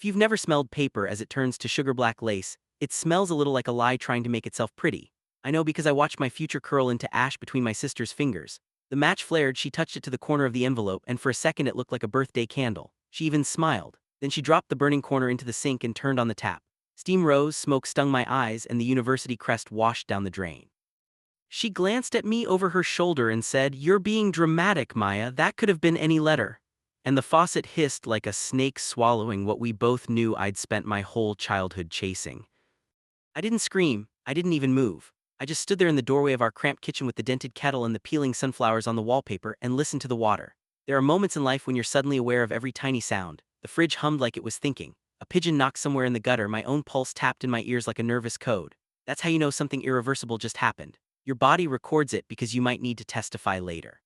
If you've never smelled paper as it turns to sugar black lace, it smells a little like a lie trying to make itself pretty. I know because I watched my future curl into ash between my sister's fingers. The match flared, she touched it to the corner of the envelope, and for a second it looked like a birthday candle. She even smiled. Then she dropped the burning corner into the sink and turned on the tap. Steam rose, smoke stung my eyes, and the university crest washed down the drain. She glanced at me over her shoulder and said, "You're being dramatic, Maya. That could have been any letter." And the faucet hissed like a snake swallowing what we both knew I'd spent my whole childhood chasing. I didn't scream. I didn't even move. I just stood there in the doorway of our cramped kitchen with the dented kettle and the peeling sunflowers on the wallpaper and listened to the water. There are moments in life when you're suddenly aware of every tiny sound. The fridge hummed like it was thinking. A pigeon knocked somewhere in the gutter, my own pulse tapped in my ears like a nervous code. That's how you know something irreversible just happened. Your body records it because you might need to testify later.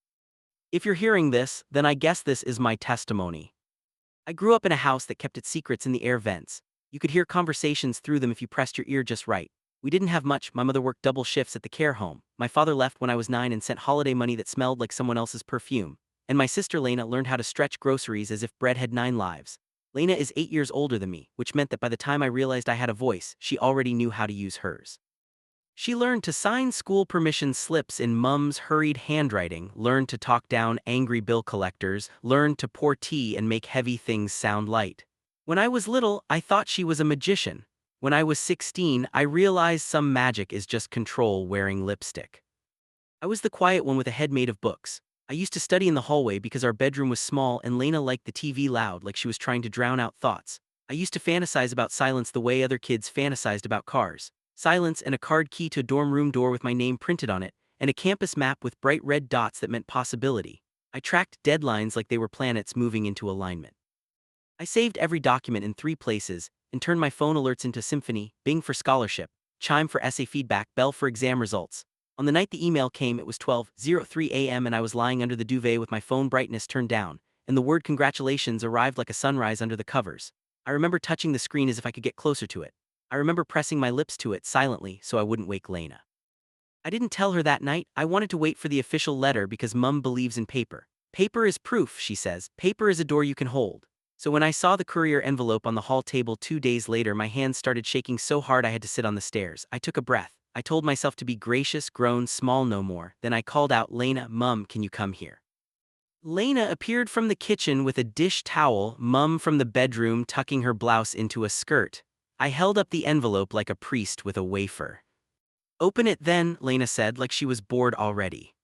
If you're hearing this, then I guess this is my testimony. I grew up in a house that kept its secrets in the air vents. You could hear conversations through them if you pressed your ear just right. We didn't have much. My mother worked double shifts at the care home. My father left when I was 9 and sent holiday money that smelled like someone else's perfume. And my sister Lena learned how to stretch groceries as if bread had 9 lives. Lena is 8 years older than me, which meant that by the time I realized I had a voice, she already knew how to use hers. She learned to sign school permission slips in Mum's hurried handwriting, learned to talk down angry bill collectors, learned to pour tea and make heavy things sound light. When I was little, I thought she was a magician. When I was 16, I realized some magic is just control wearing lipstick. I was the quiet one with a head made of books. I used to study in the hallway because our bedroom was small and Lena liked the TV loud like she was trying to drown out thoughts. I used to fantasize about silence the way other kids fantasized about cars. Silence and a card key to a dorm room door with my name printed on it, and a campus map with bright red dots that meant possibility. I tracked deadlines like they were planets moving into alignment. I saved every document in 3 places and turned my phone alerts into symphony: Bing for scholarship, chime for essay feedback, bell for exam results. On the night the email came, it was 12:03 a.m. and I was lying under the duvet with my phone brightness turned down, and the word congratulations arrived like a sunrise under the covers. I remember touching the screen as if I could get closer to it. I remember pressing my lips to it silently so I wouldn't wake Lena. I didn't tell her that night. I wanted to wait for the official letter because Mum believes in paper. Paper is proof, she says. Paper is a door you can hold. So when I saw the courier envelope on the hall table 2 days later, my hands started shaking so hard I had to sit on the stairs. I took a breath. I told myself to be gracious, grown, small no more. Then I called out, "Lena, Mum, can you come here?" Lena appeared from the kitchen with a dish towel, Mum from the bedroom tucking her blouse into a skirt. I held up the envelope like a priest with a wafer. "Open it then," Lena said, like she was bored already.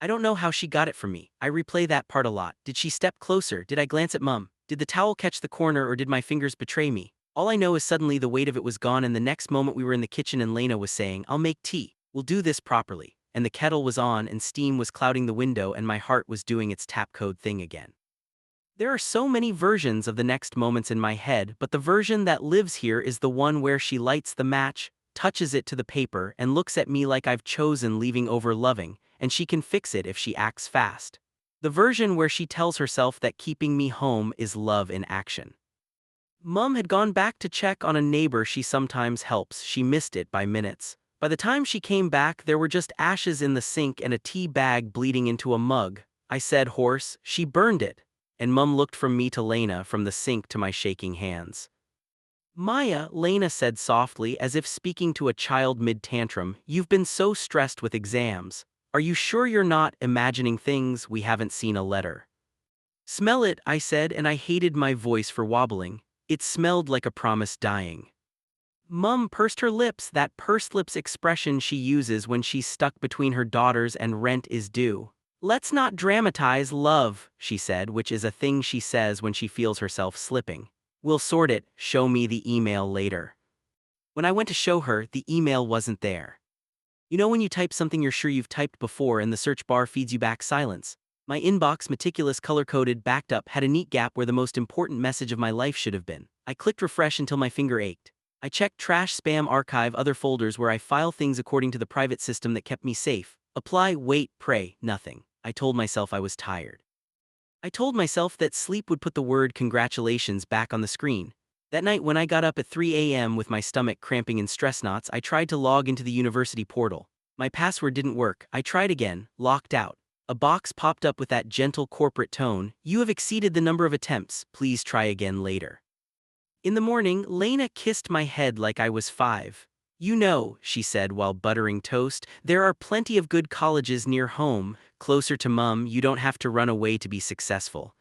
I don't know how she got it from me. I replay that part a lot. Did she step closer? Did I glance at Mum? Did the towel catch the corner or did my fingers betray me? All I know is suddenly the weight of it was gone and the next moment we were in the kitchen and Lena was saying, "I'll make tea. We'll do this properly." And the kettle was on and steam was clouding the window and my heart was doing its tap code thing again. There are so many versions of the next moments in my head, but the version that lives here is the one where she lights the match, touches it to the paper, and looks at me like I've chosen leaving over loving, and she can fix it if she acts fast. The version where she tells herself that keeping me home is love in action. Mum had gone back to check on a neighbor she sometimes helps. She missed it by minutes. By the time she came back, there were just ashes in the sink and a tea bag bleeding into a mug. I said hoarse, "She burned it." And Mum looked from me to Lena, from the sink to my shaking hands. "Maya," Lena said softly, as if speaking to a child mid-tantrum, "you've been so stressed with exams. Are you sure you're not imagining things? We haven't seen a letter." "Smell it," I said, and I hated my voice for wobbling. It smelled like a promise dying. Mum pursed her lips, that pursed lips expression she uses when she's stuck between her daughters and rent is due. "Let's not dramatize love," she said, which is a thing she says when she feels herself slipping. "We'll sort it, show me the email later." When I went to show her, the email wasn't there. You know when you type something you're sure you've typed before and the search bar feeds you back silence? My inbox, meticulous color-coded, backed up, had a neat gap where the most important message of my life should have been. I clicked refresh until my finger ached. I checked trash, spam, archive, other folders where I file things according to the private system that kept me safe. Apply, wait, pray, nothing. I told myself I was tired. I told myself that sleep would put the word congratulations back on the screen. That night when I got up at 3 a.m. with my stomach cramping in stress knots, I tried to log into the university portal. My password didn't work. I tried again, locked out. A box popped up with that gentle corporate tone, "You have exceeded the number of attempts. Please try again later." In the morning, Lena kissed my head like I was 5. You know, she said while buttering toast, there are plenty of good colleges near home, closer to Mum, you don't have to run away to be successful.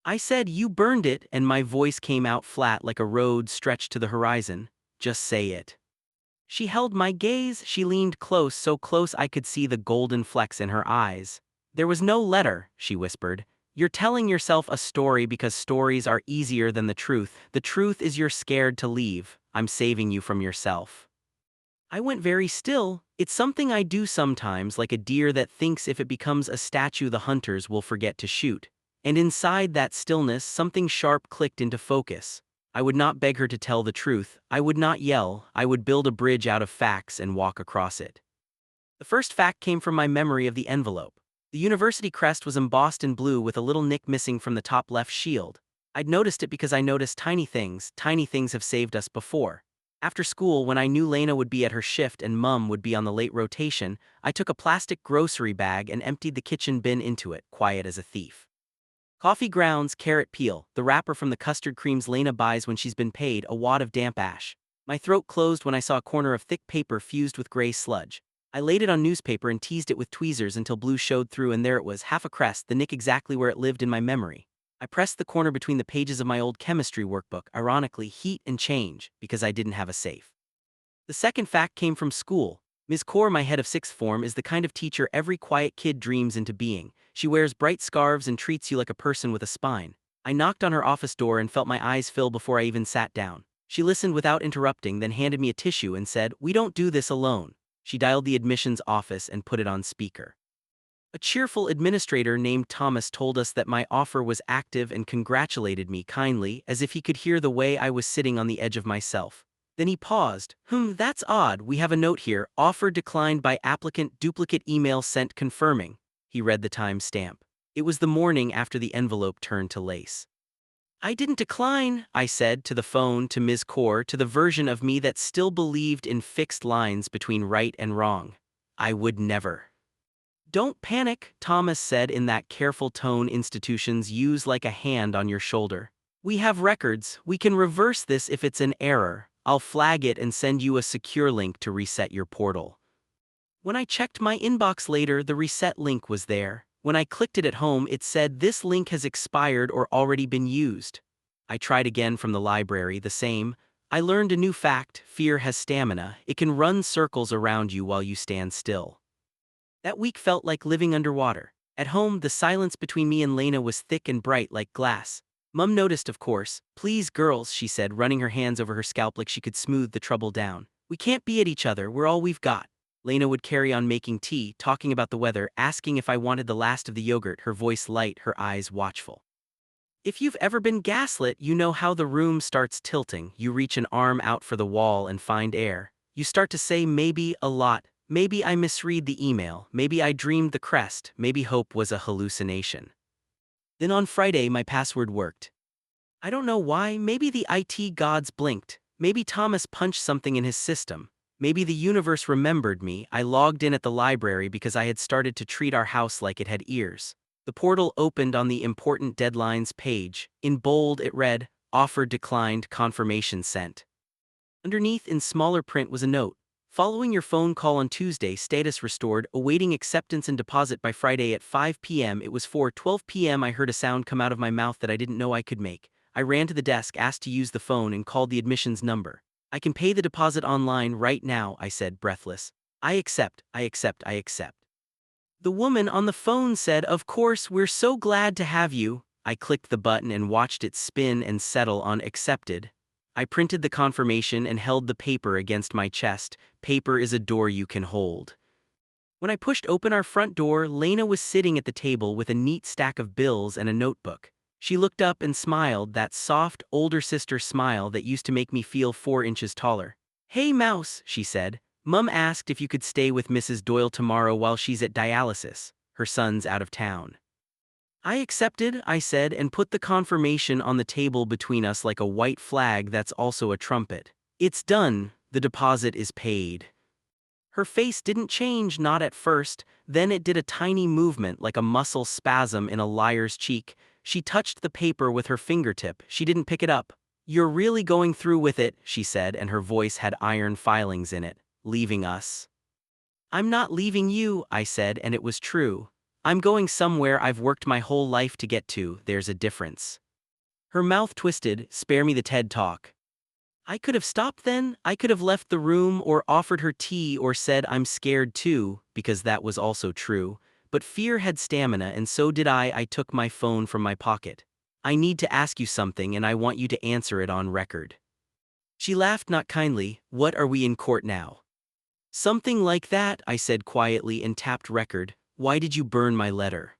I said you burned it, and my voice came out flat like a road stretched to the horizon. Just say it. She held my gaze, she leaned close, so close I could see the golden flecks in her eyes. There was no letter, she whispered. You're telling yourself a story because stories are easier than the truth. The truth is you're scared to leave. I'm saving you from yourself. I went very still. It's something I do sometimes, like a deer that thinks if it becomes a statue the hunters will forget to shoot. And inside that stillness, something sharp clicked into focus. I would not beg her to tell the truth. I would not yell. I would build a bridge out of facts and walk across it. The first fact came from my memory of the envelope. The university crest was embossed in blue with a little nick missing from the top left shield. I'd noticed it because I noticed tiny things have saved us before. After school, when I knew Lena would be at her shift and Mum would be on the late rotation, I took a plastic grocery bag and emptied the kitchen bin into it, quiet as a thief. Coffee grounds, carrot peel, the wrapper from the custard creams Lena buys when she's been paid, a wad of damp ash. My throat closed when I saw a corner of thick paper fused with gray sludge. I laid it on newspaper and teased it with tweezers until blue showed through, and there it was, half a crest, the nick exactly where it lived in my memory. I pressed the corner between the pages of my old chemistry workbook, ironically heat and change, because I didn't have a safe. The second fact came from school. Ms. Kaur, my head of sixth form, is the kind of teacher every quiet kid dreams into being. She wears bright scarves and treats you like a person with a spine. I knocked on her office door and felt my eyes fill before I even sat down. She listened without interrupting, then handed me a tissue and said, "We don't do this alone." She dialed the admissions office and put it on speaker. A cheerful administrator named Thomas told us that my offer was active and congratulated me kindly, as if he could hear the way I was sitting on the edge of myself. Then he paused. That's odd. We have a note here. Offer declined by applicant, duplicate email sent confirming. He read the time stamp. It was the morning after the envelope turned to lace. I didn't decline, I said to the phone, to Ms. Kaur, to the version of me that still believed in fixed lines between right and wrong. I would never. Don't panic, Thomas said in that careful tone institutions use, like a hand on your shoulder. We have records. We can reverse this if it's an error. I'll flag it and send you a secure link to reset your portal. When I checked my inbox later, the reset link was there. When I clicked it at home, it said this link has expired or already been used. I tried again from the library, the same. I learned a new fact: fear has stamina. It can run circles around you while you stand still. That week felt like living underwater. At home, the silence between me and Lena was thick and bright like glass. Mum noticed, of course. "Please, girls," she said, running her hands over her scalp like she could smooth the trouble down. "We can't be at each other, we're all we've got." Lena would carry on making tea, talking about the weather, asking if I wanted the last of the yogurt, her voice light, her eyes watchful. If you've ever been gaslit, you know how the room starts tilting. You reach an arm out for the wall and find air. You start to say maybe a lot. Maybe I misread the email, maybe I dreamed the crest, maybe hope was a hallucination. Then on Friday my password worked. I don't know why, maybe the IT gods blinked, maybe Thomas punched something in his system, maybe the universe remembered me. I logged in at the library because I had started to treat our house like it had ears. The portal opened on the important deadlines page. In bold it read, "Offer declined, confirmation sent." Underneath in smaller print was a note. "Following your phone call on Tuesday, status restored, awaiting acceptance and deposit by Friday at 5 p.m. It was 4:12 p.m. I heard a sound come out of my mouth that I didn't know I could make. I ran to the desk, asked to use the phone, and called the admissions number. "I can pay the deposit online right now," I said, breathless. I accept. The woman on the phone said, "Of course, we're so glad to have you." I clicked the button and watched it spin and settle on accepted. I printed the confirmation and held the paper against my chest. Paper is a door you can hold. When I pushed open our front door, Lena was sitting at the table with a neat stack of bills and a notebook. She looked up and smiled, that soft, older sister smile that used to make me feel 4 inches taller. "Hey, Mouse," she said. "Mum asked if you could stay with Mrs. Doyle tomorrow while she's at dialysis. Her son's out of town." I accepted, I said, and put the confirmation on the table between us like a white flag that's also a trumpet. "It's done. The deposit is paid." Her face didn't change, not at first. Then it did a tiny movement like a muscle spasm in a liar's cheek. She touched the paper with her fingertip. She didn't pick it up. "You're really going through with it," she said, and her voice had iron filings in it. "Leaving us?" "I'm not leaving you," I said, and it was true. "I'm going somewhere I've worked my whole life to get to. There's a difference." Her mouth twisted. "Spare me the TED talk." I could have stopped then. I could have left the room or offered her tea or said I'm scared too, because that was also true. But fear had stamina, and so did I. I took my phone from my pocket. "I need to ask you something, and I want you to answer it on record." She laughed, not kindly. "What, are we in court now?" "Something like that," I said quietly, and tapped record. "Why did you burn my letter?"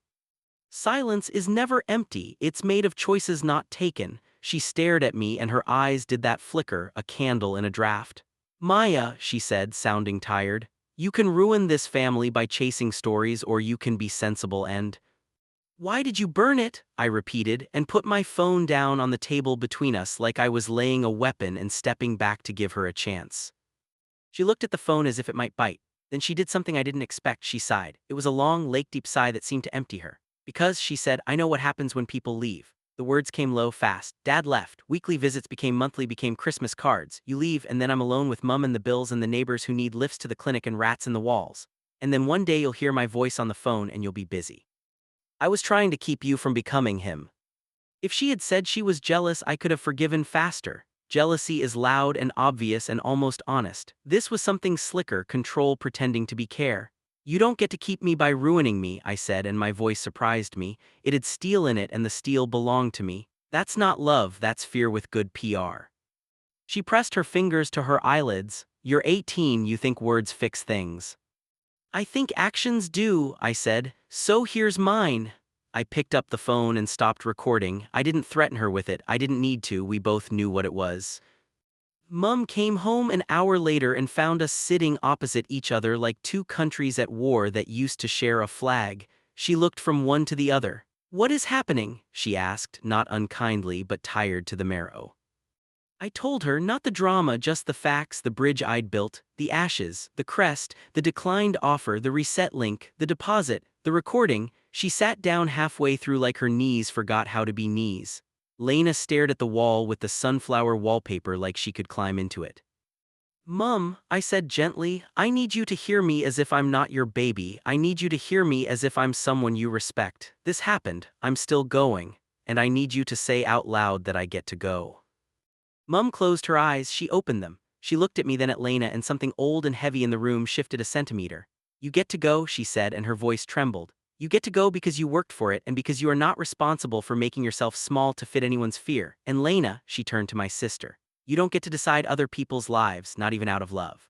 "Silence is never empty, it's made of choices not taken." She stared at me, and her eyes did that flicker, a candle in a draft. "Maya," she said, sounding tired, "you can ruin this family by chasing stories, or you can be sensible and—" "Why did you burn it?" I repeated, and put my phone down on the table between us like I was laying a weapon and stepping back to give her a chance. She looked at the phone as if it might bite. Then she did something I didn't expect. She sighed. It was a long, lake-deep sigh that seemed to empty her. "Because," she said, "I know what happens when people leave." The words came low, fast. "Dad left. Weekly visits became monthly, became Christmas cards. You leave, and then I'm alone with Mum and the bills and the neighbors who need lifts to the clinic and rats in the walls. And then one day you'll hear my voice on the phone and you'll be busy. I was trying to keep you from becoming him." If she had said she was jealous, I could have forgiven faster. Jealousy is loud and obvious and almost honest. This was something slicker, control pretending to be care. "You don't get to keep me by ruining me," I said, and my voice surprised me. It had steel in it, and the steel belonged to me. "That's not love, that's fear with good PR." She pressed her fingers to her eyelids. "You're 18, you think words fix things." "I think actions do," I said. "So here's mine." I picked up the phone and stopped recording. I didn't threaten her with it. I didn't need to. We both knew what it was. Mum came home an hour later and found us sitting opposite each other like two countries at war that used to share a flag. She looked from one to the other. "What is happening?" she asked, not unkindly but tired to the marrow. I told her, not the drama, just the facts: the bridge I'd built, the ashes, the crest, the declined offer, the reset link, the deposit, the recording. She sat down halfway through like her knees forgot how to be knees. Lena stared at the wall with the sunflower wallpaper like she could climb into it. "Mum," I said gently, "I need you to hear me as if I'm not your baby. I need you to hear me as if I'm someone you respect. This happened, I'm still going, and I need you to say out loud that I get to go." Mum closed her eyes. She opened them. She looked at me, then at Lena, and something old and heavy in the room shifted a centimeter. "You get to go," she said, and her voice trembled. "You get to go because you worked for it and because you are not responsible for making yourself small to fit anyone's fear. And Lena," she turned to my sister, "you don't get to decide other people's lives, not even out of love."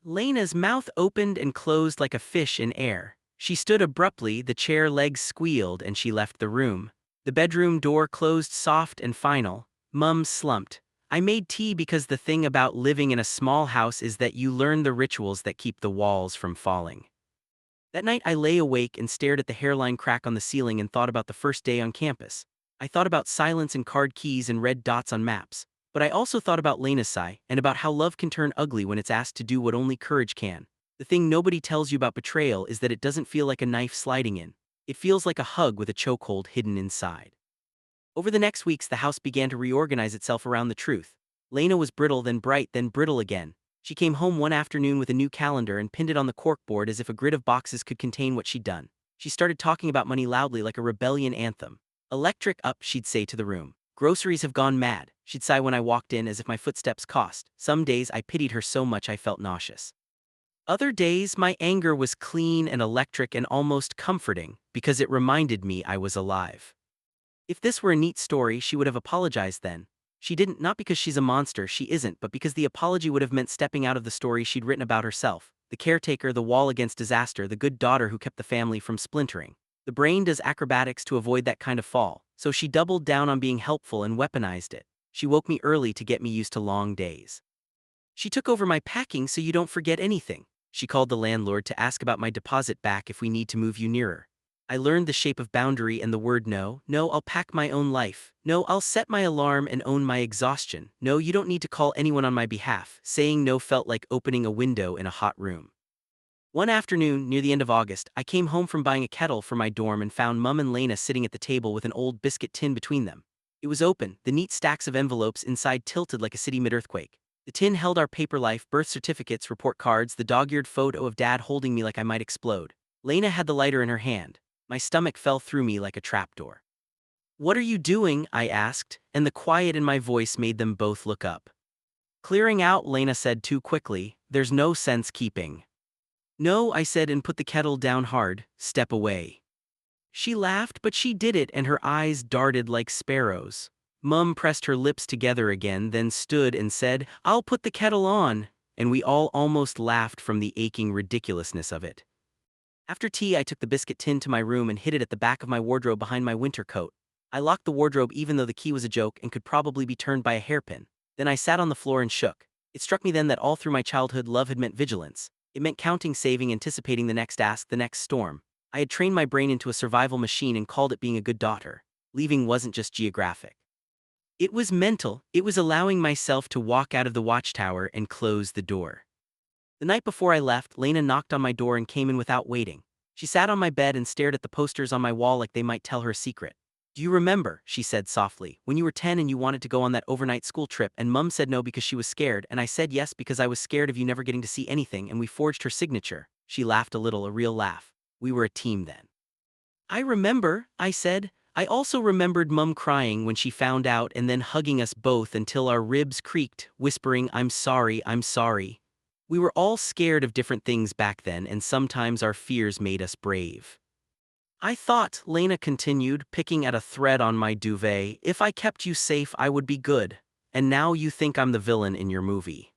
Lena's mouth opened and closed like a fish in air. She stood abruptly, the chair legs squealed, and she left the room. The bedroom door closed soft and final. Mum slumped. "I made tea because the thing about living in a small house is that you learn the rituals that keep the walls from falling." That night I lay awake and stared at the hairline crack on the ceiling and thought about the first day on campus. I thought about silence and card keys and red dots on maps. But I also thought about Lena's sigh, and about how love can turn ugly when it's asked to do what only courage can. The thing nobody tells you about betrayal is that it doesn't feel like a knife sliding in. It feels like a hug with a chokehold hidden inside. Over the next weeks, the house began to reorganize itself around the truth. Lena was brittle, then bright, then brittle again. She came home one afternoon with a new calendar and pinned it on the corkboard as if a grid of boxes could contain what she'd done. She started talking about money loudly like a rebellion anthem. "Electric up," she'd say to the room. "Groceries have gone mad," she'd sigh when I walked in as if my footsteps cost. Some days I pitied her so much I felt nauseous. Other days my anger was clean and electric and almost comforting, because it reminded me I was alive. If this were a neat story, she would have apologized then. She didn't, not because she's a monster, she isn't, but because the apology would have meant stepping out of the story she'd written about herself. The caretaker, the wall against disaster, the good daughter who kept the family from splintering. The brain does acrobatics to avoid that kind of fall, so she doubled down on being helpful and weaponized it. She woke me early to get me used to long days. She took over my packing so you don't forget anything. She called the landlord to ask about my deposit back if we need to move you nearer. I learned the shape of boundary and the word no. "No, I'll pack my own life. No, I'll set my alarm and own my exhaustion. No, you don't need to call anyone on my behalf." Saying no felt like opening a window in a hot room. One afternoon, near the end of August, I came home from buying a kettle for my dorm and found Mum and Lena sitting at the table with an old biscuit tin between them. It was open, the neat stacks of envelopes inside tilted like a city mid-earthquake. The tin held our paper life, birth certificates, report cards, the dog-eared photo of Dad holding me like I might explode. Lena had the lighter in her hand. My stomach fell through me like a trapdoor. "What are you doing?" I asked, and the quiet in my voice made them both look up. "Clearing out," Lena said too quickly. "There's no sense keeping." "No," I said and put the kettle down hard. "Step away." She laughed, but she did it, and her eyes darted like sparrows. Mum pressed her lips together again, then stood and said, "I'll put the kettle on," and we all almost laughed from the aching ridiculousness of it. After tea, I took the biscuit tin to my room and hid it at the back of my wardrobe behind my winter coat. I locked the wardrobe even though the key was a joke and could probably be turned by a hairpin. Then I sat on the floor and shook. It struck me then that all through my childhood, love had meant vigilance. It meant counting, saving, anticipating the next ask, the next storm. I had trained my brain into a survival machine and called it being a good daughter. Leaving wasn't just geographic. It was mental. It was allowing myself to walk out of the watchtower and close the door. The night before I left, Lena knocked on my door and came in without waiting. She sat on my bed and stared at the posters on my wall like they might tell her a secret. "Do you remember," she said softly, "when you were 10 and you wanted to go on that overnight school trip and Mum said no because she was scared and I said yes because I was scared of you never getting to see anything and we forged her signature?" She laughed a little, a real laugh. "We were a team then." "I remember," I said. I also remembered Mum crying when she found out and then hugging us both until our ribs creaked, whispering, "I'm sorry, I'm sorry." We were all scared of different things back then, and sometimes our fears made us brave. "I thought," Lena continued, picking at a thread on my duvet, "if I kept you safe I would be good. And now you think I'm the villain in your movie."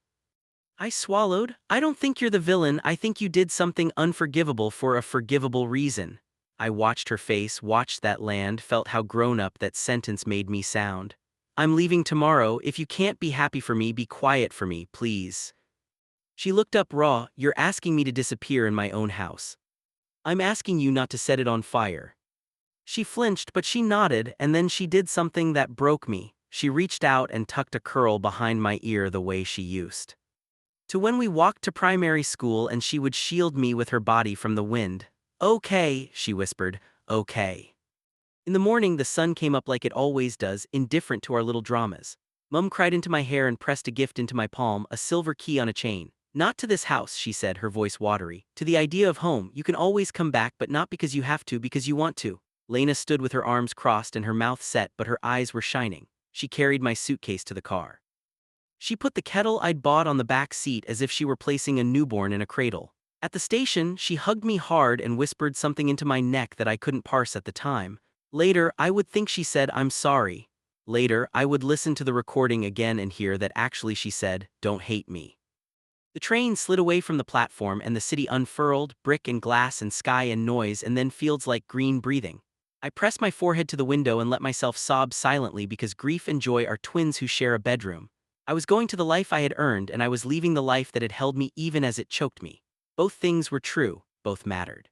I swallowed. "I don't think you're the villain, I think you did something unforgivable for a forgivable reason." I watched her face, watched that land, felt how grown-up that sentence made me sound. "I'm leaving tomorrow. If you can't be happy for me, be quiet for me, please." She looked up raw. "You're asking me to disappear in my own house. I'm asking you not to set it on fire." She flinched, but she nodded, and then she did something that broke me. She reached out and tucked a curl behind my ear the way she used to when we walked to primary school, and she would shield me with her body from the wind. "Okay," she whispered, "okay." In the morning, the sun came up like it always does, indifferent to our little dramas. Mum cried into my hair and pressed a gift into my palm, a silver key on a chain. "Not to this house," she said, her voice watery. "To the idea of home. You can always come back, but not because you have to, because you want to." Lena stood with her arms crossed and her mouth set, but her eyes were shining. She carried my suitcase to the car. She put the kettle I'd bought on the back seat as if she were placing a newborn in a cradle. At the station, she hugged me hard and whispered something into my neck that I couldn't parse at the time. Later, I would think she said, "I'm sorry." Later, I would listen to the recording again and hear that actually she said, "Don't hate me." The train slid away from the platform and the city unfurled, brick and glass and sky and noise and then fields like green breathing. I pressed my forehead to the window and let myself sob silently because grief and joy are twins who share a bedroom. I was going to the life I had earned and I was leaving the life that had held me even as it choked me. Both things were true, both mattered.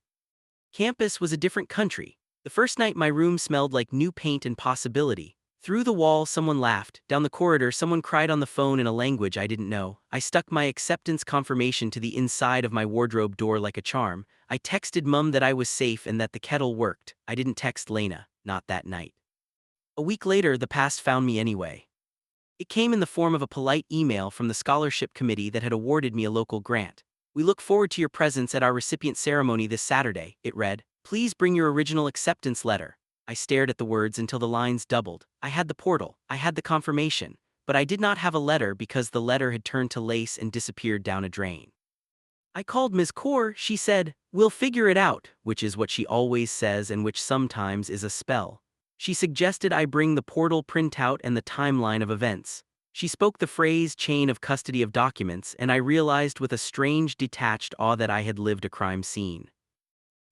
Campus was a different country. The first night my room smelled like new paint and possibility. Through the wall someone laughed, down the corridor someone cried on the phone in a language I didn't know. I stuck my acceptance confirmation to the inside of my wardrobe door like a charm. I texted Mum that I was safe and that the kettle worked. I didn't text Lena, not that night. A week later, the past found me anyway. It came in the form of a polite email from the scholarship committee that had awarded me a local grant. "We look forward to your presence at our recipient ceremony this Saturday," it read. "Please bring your original acceptance letter." I stared at the words until the lines doubled. I had the portal, I had the confirmation, but I did not have a letter because the letter had turned to lace and disappeared down a drain. I called Ms. Kaur. She said, "We'll figure it out," which is what she always says and which sometimes is a spell. She suggested I bring the portal printout and the timeline of events. She spoke the phrase chain of custody of documents, and I realized with a strange detached awe that I had lived a crime scene.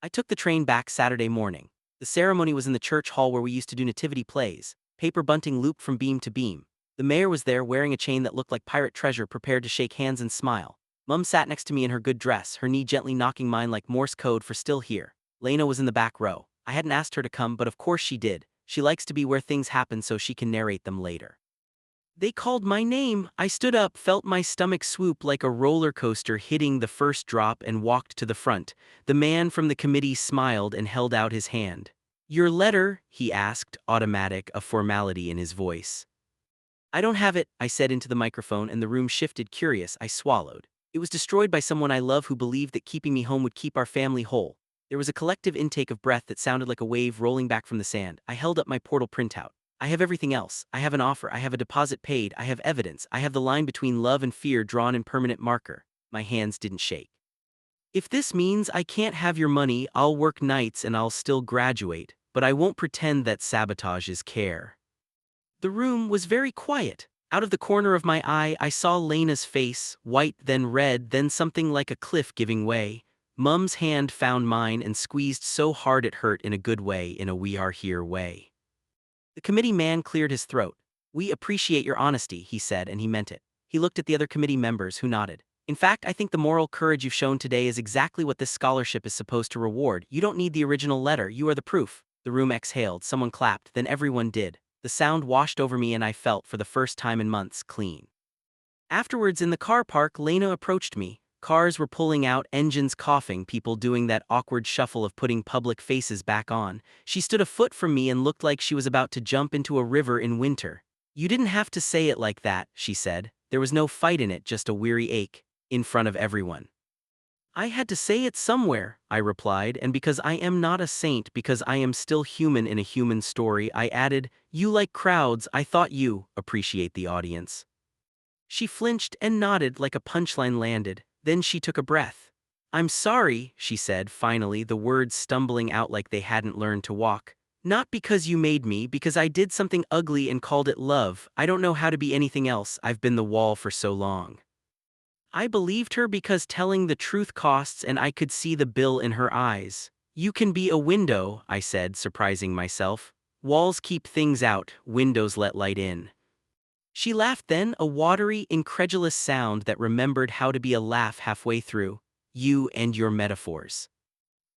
I took the train back Saturday morning. The ceremony was in the church hall where we used to do nativity plays, paper bunting looped from beam to beam. The mayor was there wearing a chain that looked like pirate treasure, prepared to shake hands and smile. Mum sat next to me in her good dress, her knee gently knocking mine like Morse code for "still here." Lena was in the back row. I hadn't asked her to come, but of course she did. She likes to be where things happen so she can narrate them later. They called my name. I stood up, felt my stomach swoop like a roller coaster hitting the first drop and walked to the front. The man from the committee smiled and held out his hand. Your letter, he asked, automatic, a formality in his voice. I don't have it, I said into the microphone, and the room shifted. Curious, I swallowed. It was destroyed by someone I love who believed that keeping me home would keep our family whole. There was a collective intake of breath that sounded like a wave rolling back from the sand. I held up my portal printout. I have everything else. I have an offer. I have a deposit paid. I have evidence. I have the line between love and fear drawn in permanent marker. My hands didn't shake. If this means I can't have your money, I'll work nights and I'll still graduate, but I won't pretend that sabotage is care. The room was very quiet. Out of the corner of my eye, I saw Lena's face, white, then red, then something like a cliff giving way. Mum's hand found mine and squeezed so hard it hurt, in a good way, in a we are here way. The committee man cleared his throat. We appreciate your honesty, he said, and he meant it. He looked at the other committee members, who nodded. In fact, I think the moral courage you've shown today is exactly what this scholarship is supposed to reward. You don't need the original letter, you are the proof. The room exhaled, someone clapped, then everyone did. The sound washed over me and I felt, for the first time in months, clean. Afterwards, in the car park, Lena approached me. Cars were pulling out, engines coughing, people doing that awkward shuffle of putting public faces back on. She stood a foot from me and looked like she was about to jump into a river in winter. You didn't have to say it like that, she said. There was no fight in it, just a weary ache. In front of everyone. I had to say it somewhere, I replied, and because I am not a saint, because I am still human in a human story, I added, you like crowds, I thought you appreciate the audience. She flinched and nodded like a punchline landed, then she took a breath. I'm sorry, she said, finally, the words stumbling out like they hadn't learned to walk. Not because you made me, because I did something ugly and called it love. I don't know how to be anything else, I've been the wall for so long. I believed her because telling the truth costs, and I could see the bill in her eyes. You can be a window, I said, surprising myself. Walls keep things out, windows let light in. She laughed then, a watery, incredulous sound that remembered how to be a laugh halfway through. You and your metaphors.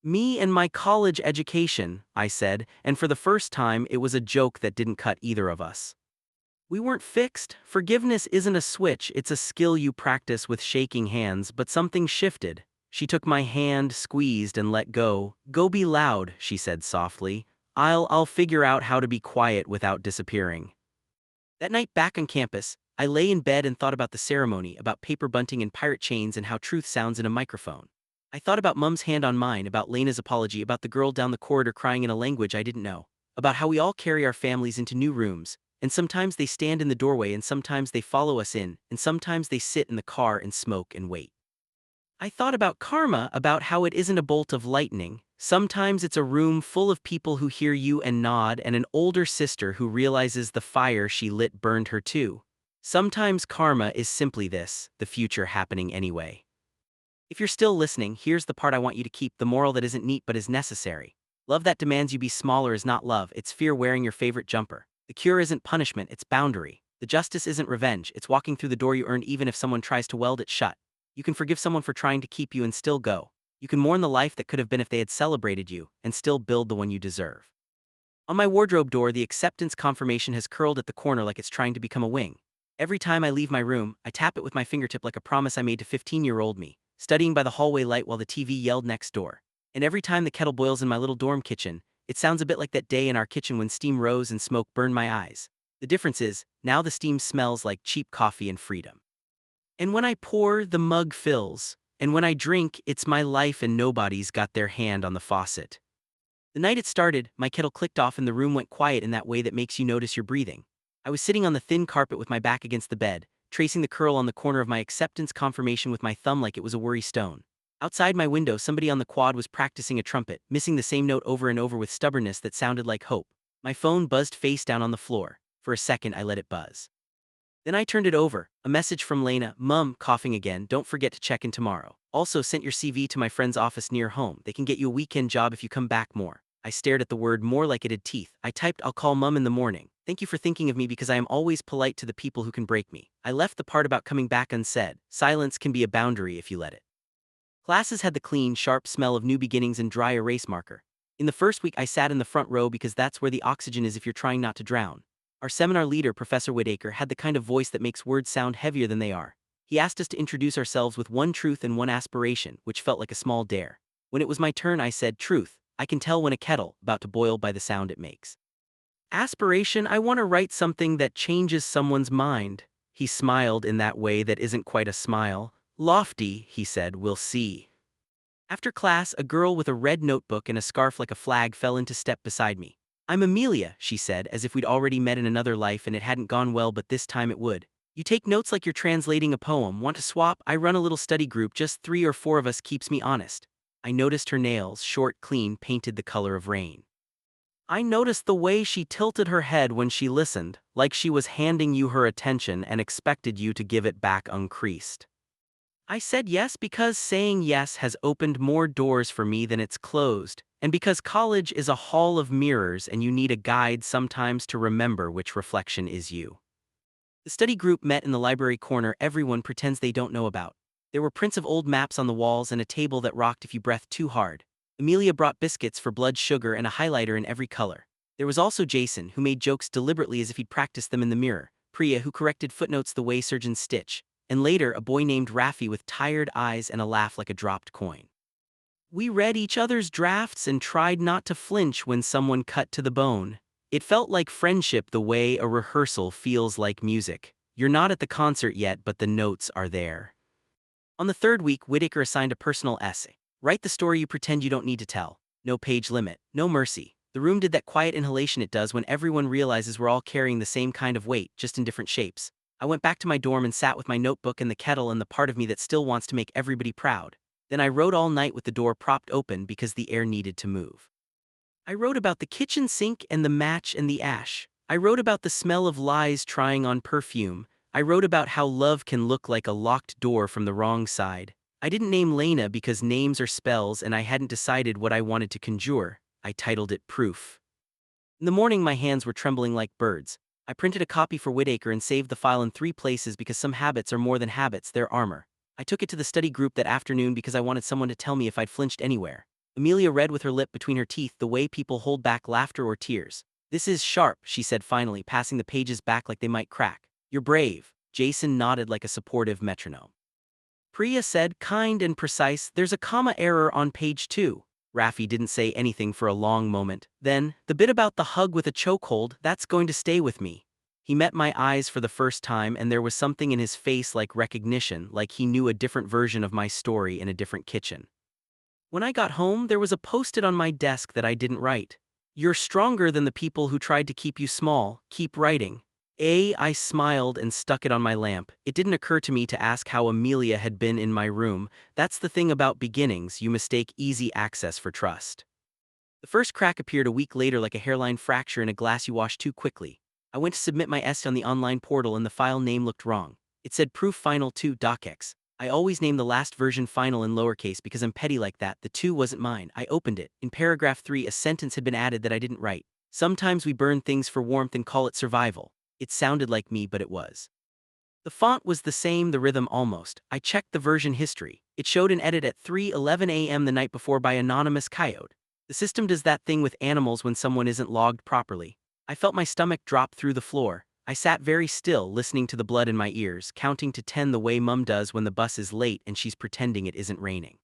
Me and my college education, I said, and for the first time it was a joke that didn't cut either of us. We weren't fixed. Forgiveness isn't a switch, it's a skill you practice with shaking hands, but something shifted. She took my hand, squeezed, and let go. Go be loud, she said softly. I'll figure out how to be quiet without disappearing. That night back on campus, I lay in bed and thought about the ceremony, about paper bunting and pirate chains and how truth sounds in a microphone. I thought about Mum's hand on mine, about Lena's apology, about the girl down the corridor crying in a language I didn't know, about how we all carry our families into new rooms, and sometimes they stand in the doorway and sometimes they follow us in, and sometimes they sit in the car and smoke and wait. I thought about karma, about how it isn't a bolt of lightning. Sometimes it's a room full of people who hear you and nod, and an older sister who realizes the fire she lit burned her too. Sometimes karma is simply this, the future happening anyway. If you're still listening, here's the part I want you to keep, the moral that isn't neat but is necessary. Love that demands you be smaller is not love, it's fear wearing your favorite jumper. The cure isn't punishment, it's boundary. The justice isn't revenge, it's walking through the door you earned even if someone tries to weld it shut. You can forgive someone for trying to keep you and still go. You can mourn the life that could have been if they had celebrated you, and still build the one you deserve. On my wardrobe door, the acceptance confirmation has curled at the corner like it's trying to become a wing. Every time I leave my room, I tap it with my fingertip like a promise I made to 15-year-old me, studying by the hallway light while the TV yelled next door. And every time the kettle boils in my little dorm kitchen, it sounds a bit like that day in our kitchen when steam rose and smoke burned my eyes. The difference is, now the steam smells like cheap coffee and freedom. And when I pour, the mug fills. And when I drink, it's my life and nobody's got their hand on the faucet. The night it started, my kettle clicked off and the room went quiet in that way that makes you notice your breathing. I was sitting on the thin carpet with my back against the bed, tracing the curl on the corner of my acceptance confirmation with my thumb like it was a worry stone. Outside my window, somebody on the quad was practicing a trumpet, missing the same note over and over with stubbornness that sounded like hope. My phone buzzed face down on the floor. For a second, I let it buzz. Then I turned it over, a message from Lena. Mum, coughing again, don't forget to check in tomorrow. Also sent your CV to my friend's office near home. They can get you a weekend job if you come back more. I stared at the word more like it had teeth. I typed, I'll call Mum in the morning. Thank you for thinking of me because I am always polite to the people who can break me. I left the part about coming back unsaid. Silence can be a boundary if you let it. Classes had the clean, sharp smell of new beginnings and dry erase marker. In the first week I sat in the front row because that's where the oxygen is if you're trying not to drown. Our seminar leader, Professor Whitaker, had the kind of voice that makes words sound heavier than they are. He asked us to introduce ourselves with one truth and one aspiration, which felt like a small dare. When it was my turn, I said, truth, I can tell when a kettle about to boil by the sound it makes. Aspiration, I want to write something that changes someone's mind. He smiled in that way that isn't quite a smile. Lofty, he said, we'll see. After class, a girl with a red notebook and a scarf like a flag fell into step beside me. I'm Amelia, she said, as if we'd already met in another life and it hadn't gone well, but this time it would. You take notes like you're translating a poem. Want to swap? I run a little study group, just 3 or 4 of us, keeps me honest. I noticed her nails, short, clean, painted the color of rain. I noticed the way she tilted her head when she listened, like she was handing you her attention and expected you to give it back uncreased. I said yes because saying yes has opened more doors for me than it's closed, and because college is a hall of mirrors and you need a guide sometimes to remember which reflection is you. The study group met in the library corner everyone pretends they don't know about. There were prints of old maps on the walls and a table that rocked if you breathed too hard. Amelia brought biscuits for blood sugar and a highlighter in every color. There was also Jason, who made jokes deliberately as if he'd practiced them in the mirror, Priya, who corrected footnotes the way surgeons stitch, and later a boy named Raffi with tired eyes and a laugh like a dropped coin. We read each other's drafts and tried not to flinch when someone cut to the bone. It felt like friendship the way a rehearsal feels like music. You're not at the concert yet, but the notes are there. On the third week, Whitaker assigned a personal essay. Write the story you pretend you don't need to tell. No page limit, no mercy. The room did that quiet inhalation it does when everyone realizes we're all carrying the same kind of weight, just in different shapes. I went back to my dorm and sat with my notebook and the kettle and the part of me that still wants to make everybody proud. Then I wrote all night with the door propped open because the air needed to move. I wrote about the kitchen sink and the match and the ash. I wrote about the smell of lies trying on perfume. I wrote about how love can look like a locked door from the wrong side. I didn't name Lena because names are spells and I hadn't decided what I wanted to conjure. I titled it Proof. In the morning my hands were trembling like birds. I printed a copy for Whitaker and saved the file in 3 places because some habits are more than habits, they're armor. I took it to the study group that afternoon because I wanted someone to tell me if I'd flinched anywhere. Amelia read with her lip between her teeth the way people hold back laughter or tears. This is sharp, she said finally, passing the pages back like they might crack. You're brave. Jason nodded like a supportive metronome. Priya said, kind and precise, there's a comma error on page 2. Raffi didn't say anything for a long moment. Then, the bit about the hug with a chokehold, that's going to stay with me. He met my eyes for the first time and there was something in his face like recognition, like he knew a different version of my story in a different kitchen. When I got home, there was a post-it on my desk that I didn't write. You're stronger than the people who tried to keep you small, keep writing. I smiled and stuck it on my lamp. It didn't occur to me to ask how Amelia had been in my room. That's the thing about beginnings, you mistake easy access for trust. The first crack appeared a week later like a hairline fracture in a glass you wash too quickly. I went to submit my essay on the online portal and the file name looked wrong. It said Proof Final 2 docx. I always name the last version final in lowercase because I'm petty like that. The 2 wasn't mine. I opened it. In paragraph 3 a sentence had been added that I didn't write. Sometimes we burn things for warmth and call it survival. It sounded like me, but it was. The font was the same, the rhythm almost. I checked the version history. It showed an edit at 3:11 a.m. the night before by anonymous coyote. The system does that thing with animals when someone isn't logged properly. I felt my stomach drop through the floor. I sat very still, listening to the blood in my ears, counting to 10 the way Mum does when the bus is late and she's pretending it isn't raining.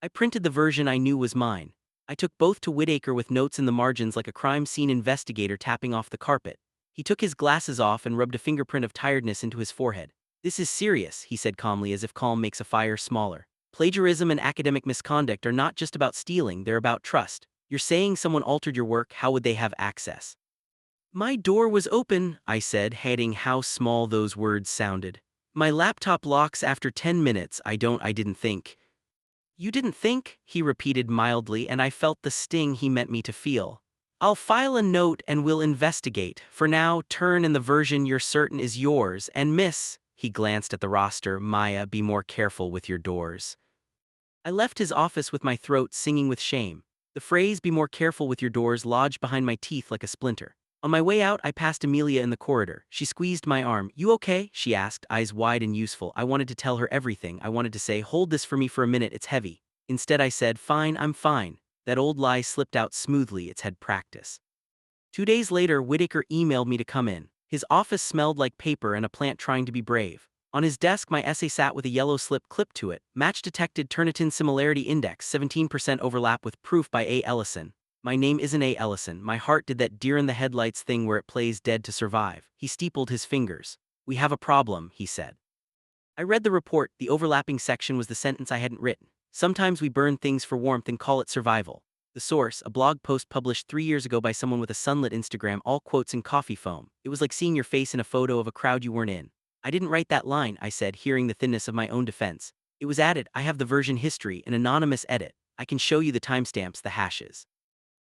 I printed the version I knew was mine. I took both to Whitaker with notes in the margins like a crime scene investigator tapping off the carpet. He took his glasses off and rubbed a fingerprint of tiredness into his forehead. This is serious, he said calmly, as if calm makes a fire smaller. Plagiarism and academic misconduct are not just about stealing, they're about trust. You're saying someone altered your work, how would they have access? My door was open, I said, hating how small those words sounded. My laptop locks after 10 minutes, I didn't think. You didn't think? He repeated mildly, and I felt the sting he meant me to feel. I'll file a note and we'll investigate. For now, turn in the version you're certain is yours, and miss, he glanced at the roster, Maya, be more careful with your doors. I left his office with my throat singing with shame. The phrase, be more careful with your doors, lodged behind my teeth like a splinter. On my way out, I passed Amelia in the corridor. She squeezed my arm. You okay? She asked, eyes wide and useful. I wanted to tell her everything. I wanted to say, hold this for me for a minute, it's heavy. Instead I said, fine, I'm fine. That old lie slipped out smoothly, it's had practice. 2 days later, Whitaker emailed me to come in. His office smelled like paper and a plant trying to be brave. On his desk, my essay sat with a yellow slip clipped to it. Match detected, Turnitin similarity index, 17% overlap with proof by A. Ellison. My name isn't A. Ellison. My heart did that deer in the headlights thing where it plays dead to survive. He steepled his fingers. We have a problem, he said. I read the report. The overlapping section was the sentence I hadn't written. Sometimes we burn things for warmth and call it survival. The source, a blog post published 3 years ago by someone with a sunlit Instagram, all quotes in coffee foam. It was like seeing your face in a photo of a crowd you weren't in. I didn't write that line, I said, hearing the thinness of my own defense. It was added. I have the version history, an anonymous edit. I can show you the timestamps, the hashes.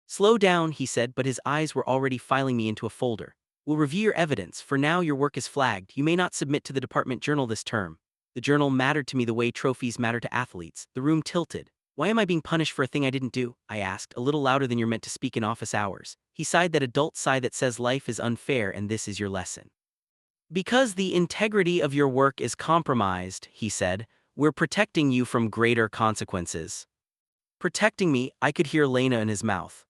Slow down, he said, but his eyes were already filing me into a folder. We'll review your evidence. For now, your work is flagged. You may not submit to the department journal this term. The journal mattered to me the way trophies matter to athletes. The room tilted. Why am I being punished for a thing I didn't do? I asked, a little louder than you're meant to speak in office hours. He sighed, that adult sigh that says life is unfair and this is your lesson. Because the integrity of your work is compromised, he said, we're protecting you from greater consequences. Protecting me, I could hear Lena in his mouth.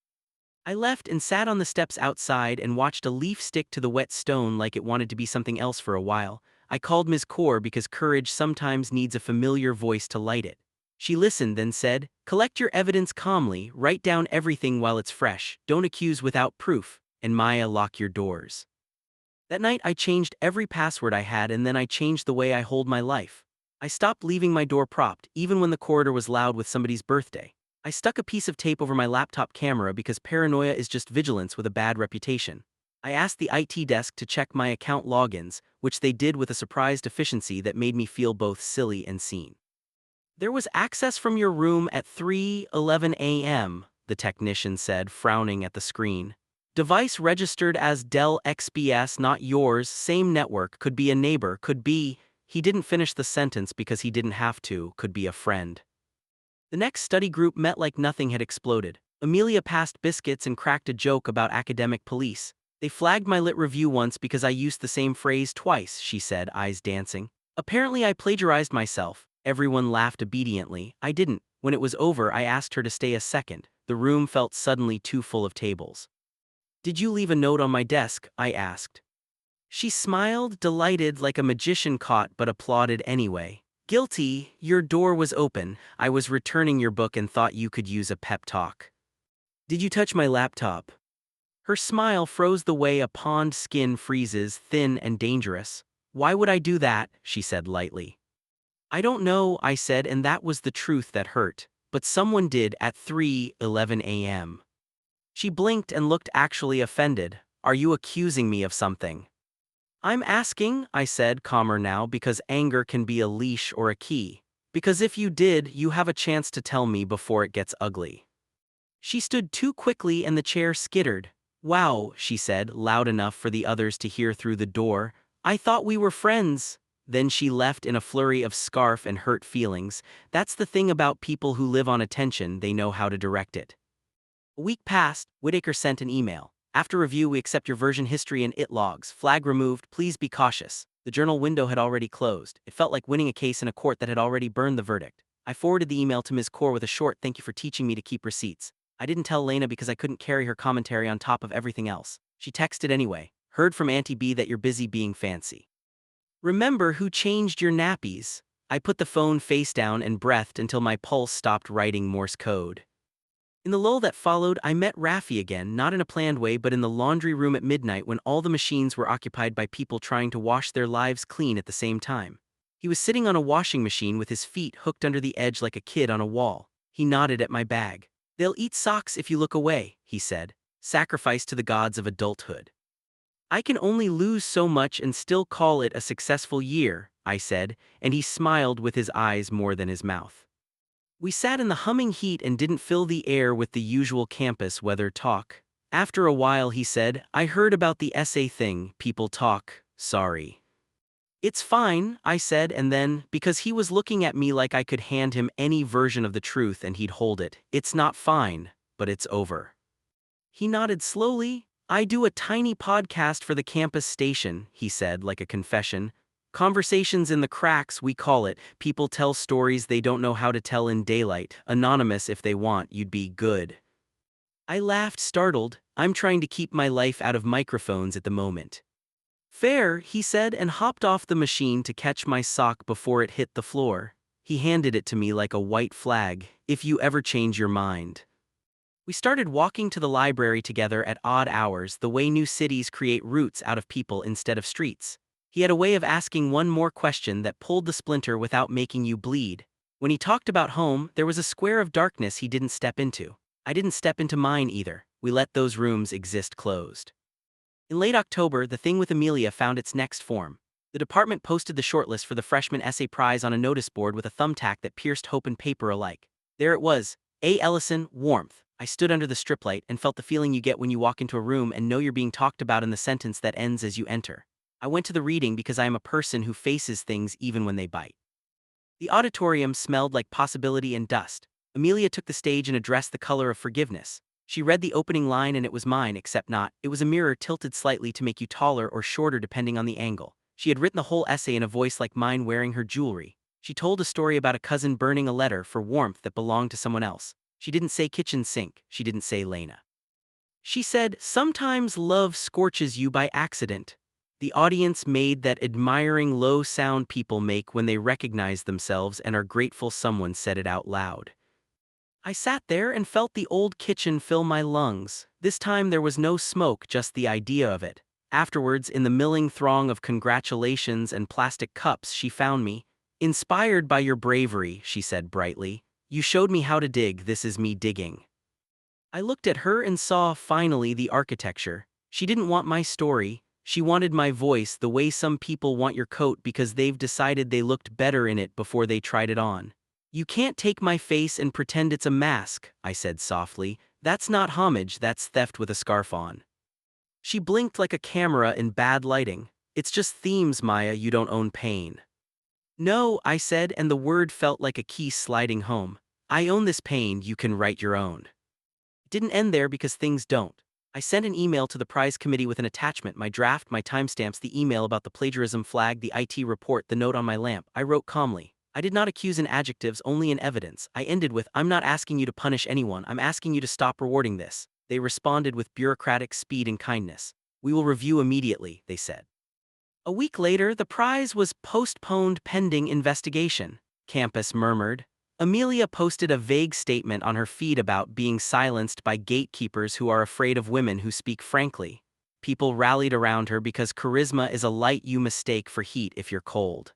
I left and sat on the steps outside and watched a leaf stick to the wet stone like it wanted to be something else for a while. I called Ms. Kaur because courage sometimes needs a familiar voice to light it. She listened, then said, collect your evidence calmly, write down everything while it's fresh, don't accuse without proof, and Maya, lock your doors. That night I changed every password I had, and then I changed the way I hold my life. I stopped leaving my door propped, even when the corridor was loud with somebody's birthday. I stuck a piece of tape over my laptop camera because paranoia is just vigilance with a bad reputation. I asked the IT desk to check my account logins, which they did with a surprised efficiency that made me feel both silly and seen. There was access from your room at 3:11 a.m., the technician said, frowning at the screen. Device registered as Dell XPS, not yours, same network, could be a neighbor, could be, he didn't finish the sentence because he didn't have to, could be a friend. The next study group met like nothing had exploded. Amelia passed biscuits and cracked a joke about academic police. They flagged my lit review once because I used the same phrase twice, she said, eyes dancing. Apparently I plagiarized myself. Everyone laughed obediently. I didn't. When it was over, I asked her to stay a second. The room felt suddenly too full of tables. Did you leave a note on my desk? I asked. She smiled, delighted, like a magician caught, but applauded anyway. Guilty, your door was open. I was returning your book and thought you could use a pep talk. Did you touch my laptop? Her smile froze the way a pond skin freezes, thin and dangerous. Why would I do that? She said lightly. I don't know, I said, and that was the truth that hurt. But someone did at 3:11 a.m. She blinked and looked actually offended. Are you accusing me of something? I'm asking, I said, calmer now, because anger can be a leash or a key. Because if you did, you have a chance to tell me before it gets ugly. She stood too quickly and the chair skittered. Wow, she said, loud enough for the others to hear through the door. I thought we were friends. Then she left in a flurry of scarf and hurt feelings. That's the thing about people who live on attention, they know how to direct it. A week passed. Whitaker sent an email. After review, we accept your version history and IT logs. Flag removed. Please be cautious. The journal window had already closed. It felt like winning a case in a court that had already burned the verdict. I forwarded the email to Ms. Kaur with a short thank you for teaching me to keep receipts. I didn't tell Lena because I couldn't carry her commentary on top of everything else. She texted anyway. Heard from Auntie B that you're busy being fancy. Remember who changed your nappies? I put the phone face down and breathed until my pulse stopped writing Morse code. In the lull that followed, I met Raffi again, not in a planned way but in the laundry room at midnight when all the machines were occupied by people trying to wash their lives clean at the same time. He was sitting on a washing machine with his feet hooked under the edge like a kid on a wall. He nodded at my bag. They'll eat socks if you look away, he said, sacrificed to the gods of adulthood. I can only lose so much and still call it a successful year, I said, and he smiled with his eyes more than his mouth. We sat in the humming heat and didn't fill the air with the usual campus weather talk. After a while he said, I heard about the essay thing, people talk, sorry. It's fine, I said, and then, because he was looking at me like I could hand him any version of the truth and he'd hold it, it's not fine, but it's over. He nodded slowly. I do a tiny podcast for the campus station, he said, like a confession. Conversations in the cracks, we call it. People tell stories they don't know how to tell in daylight. Anonymous if they want, you'd be good. I laughed, startled. I'm trying to keep my life out of microphones at the moment. "Fair," he said and hopped off the machine to catch my sock before it hit the floor. He handed it to me like a white flag. "If you ever change your mind." We started walking to the library together at odd hours, the way new cities create routes out of people instead of streets. He had a way of asking one more question that pulled the splinter without making you bleed. When he talked about home, there was a square of darkness he didn't step into. I didn't step into mine either. We let those rooms exist closed. In late October, The Thing with Amelia found its next form. The department posted the shortlist for the freshman essay prize on a notice board with a thumbtack that pierced hope and paper alike. There it was, A. Ellison, warmth. I stood under the strip light and felt the feeling you get when you walk into a room and know you're being talked about in the sentence that ends as you enter. I went to the reading because I am a person who faces things even when they bite. The auditorium smelled like possibility and dust. Amelia took the stage and addressed The Color of Forgiveness. She read the opening line and it was mine, except not. It was a mirror tilted slightly to make you taller or shorter depending on the angle. She had written the whole essay in a voice like mine wearing her jewelry. She told a story about a cousin burning a letter for warmth that belonged to someone else. She didn't say kitchen sink. She didn't say Lena. She said, "Sometimes love scorches you by accident." The audience made that admiring low sound people make when they recognize themselves and are grateful someone said it out loud. I sat there and felt the old kitchen fill my lungs. This time there was no smoke, just the idea of it. Afterwards, in the milling throng of congratulations and plastic cups, she found me. "Inspired by your bravery," she said brightly. "You showed me how to dig. This is me digging." I looked at her and saw, finally, the architecture. She didn't want my story. She wanted my voice, the way some people want your coat because they've decided they looked better in it before they tried it on. "You can't take my face and pretend it's a mask," I said softly. "That's not homage, that's theft with a scarf on." She blinked like a camera in bad lighting. "It's just themes, Maya, you don't own pain." "No," I said, and the word felt like a key sliding home. "I own this pain, you can write your own." It didn't end there because things don't. I sent an email to the prize committee with an attachment, my draft, my timestamps, the email about the plagiarism flag, the IT report, the note on my lamp. I wrote calmly. I did not accuse in adjectives, only in evidence. I ended with, "I'm not asking you to punish anyone, I'm asking you to stop rewarding this." They responded with bureaucratic speed and kindness. "We will review immediately," they said. A week later, the prize was postponed pending investigation. Campus murmured. Amelia posted a vague statement on her feed about being silenced by gatekeepers who are afraid of women who speak frankly. People rallied around her because charisma is a light you mistake for heat if you're cold.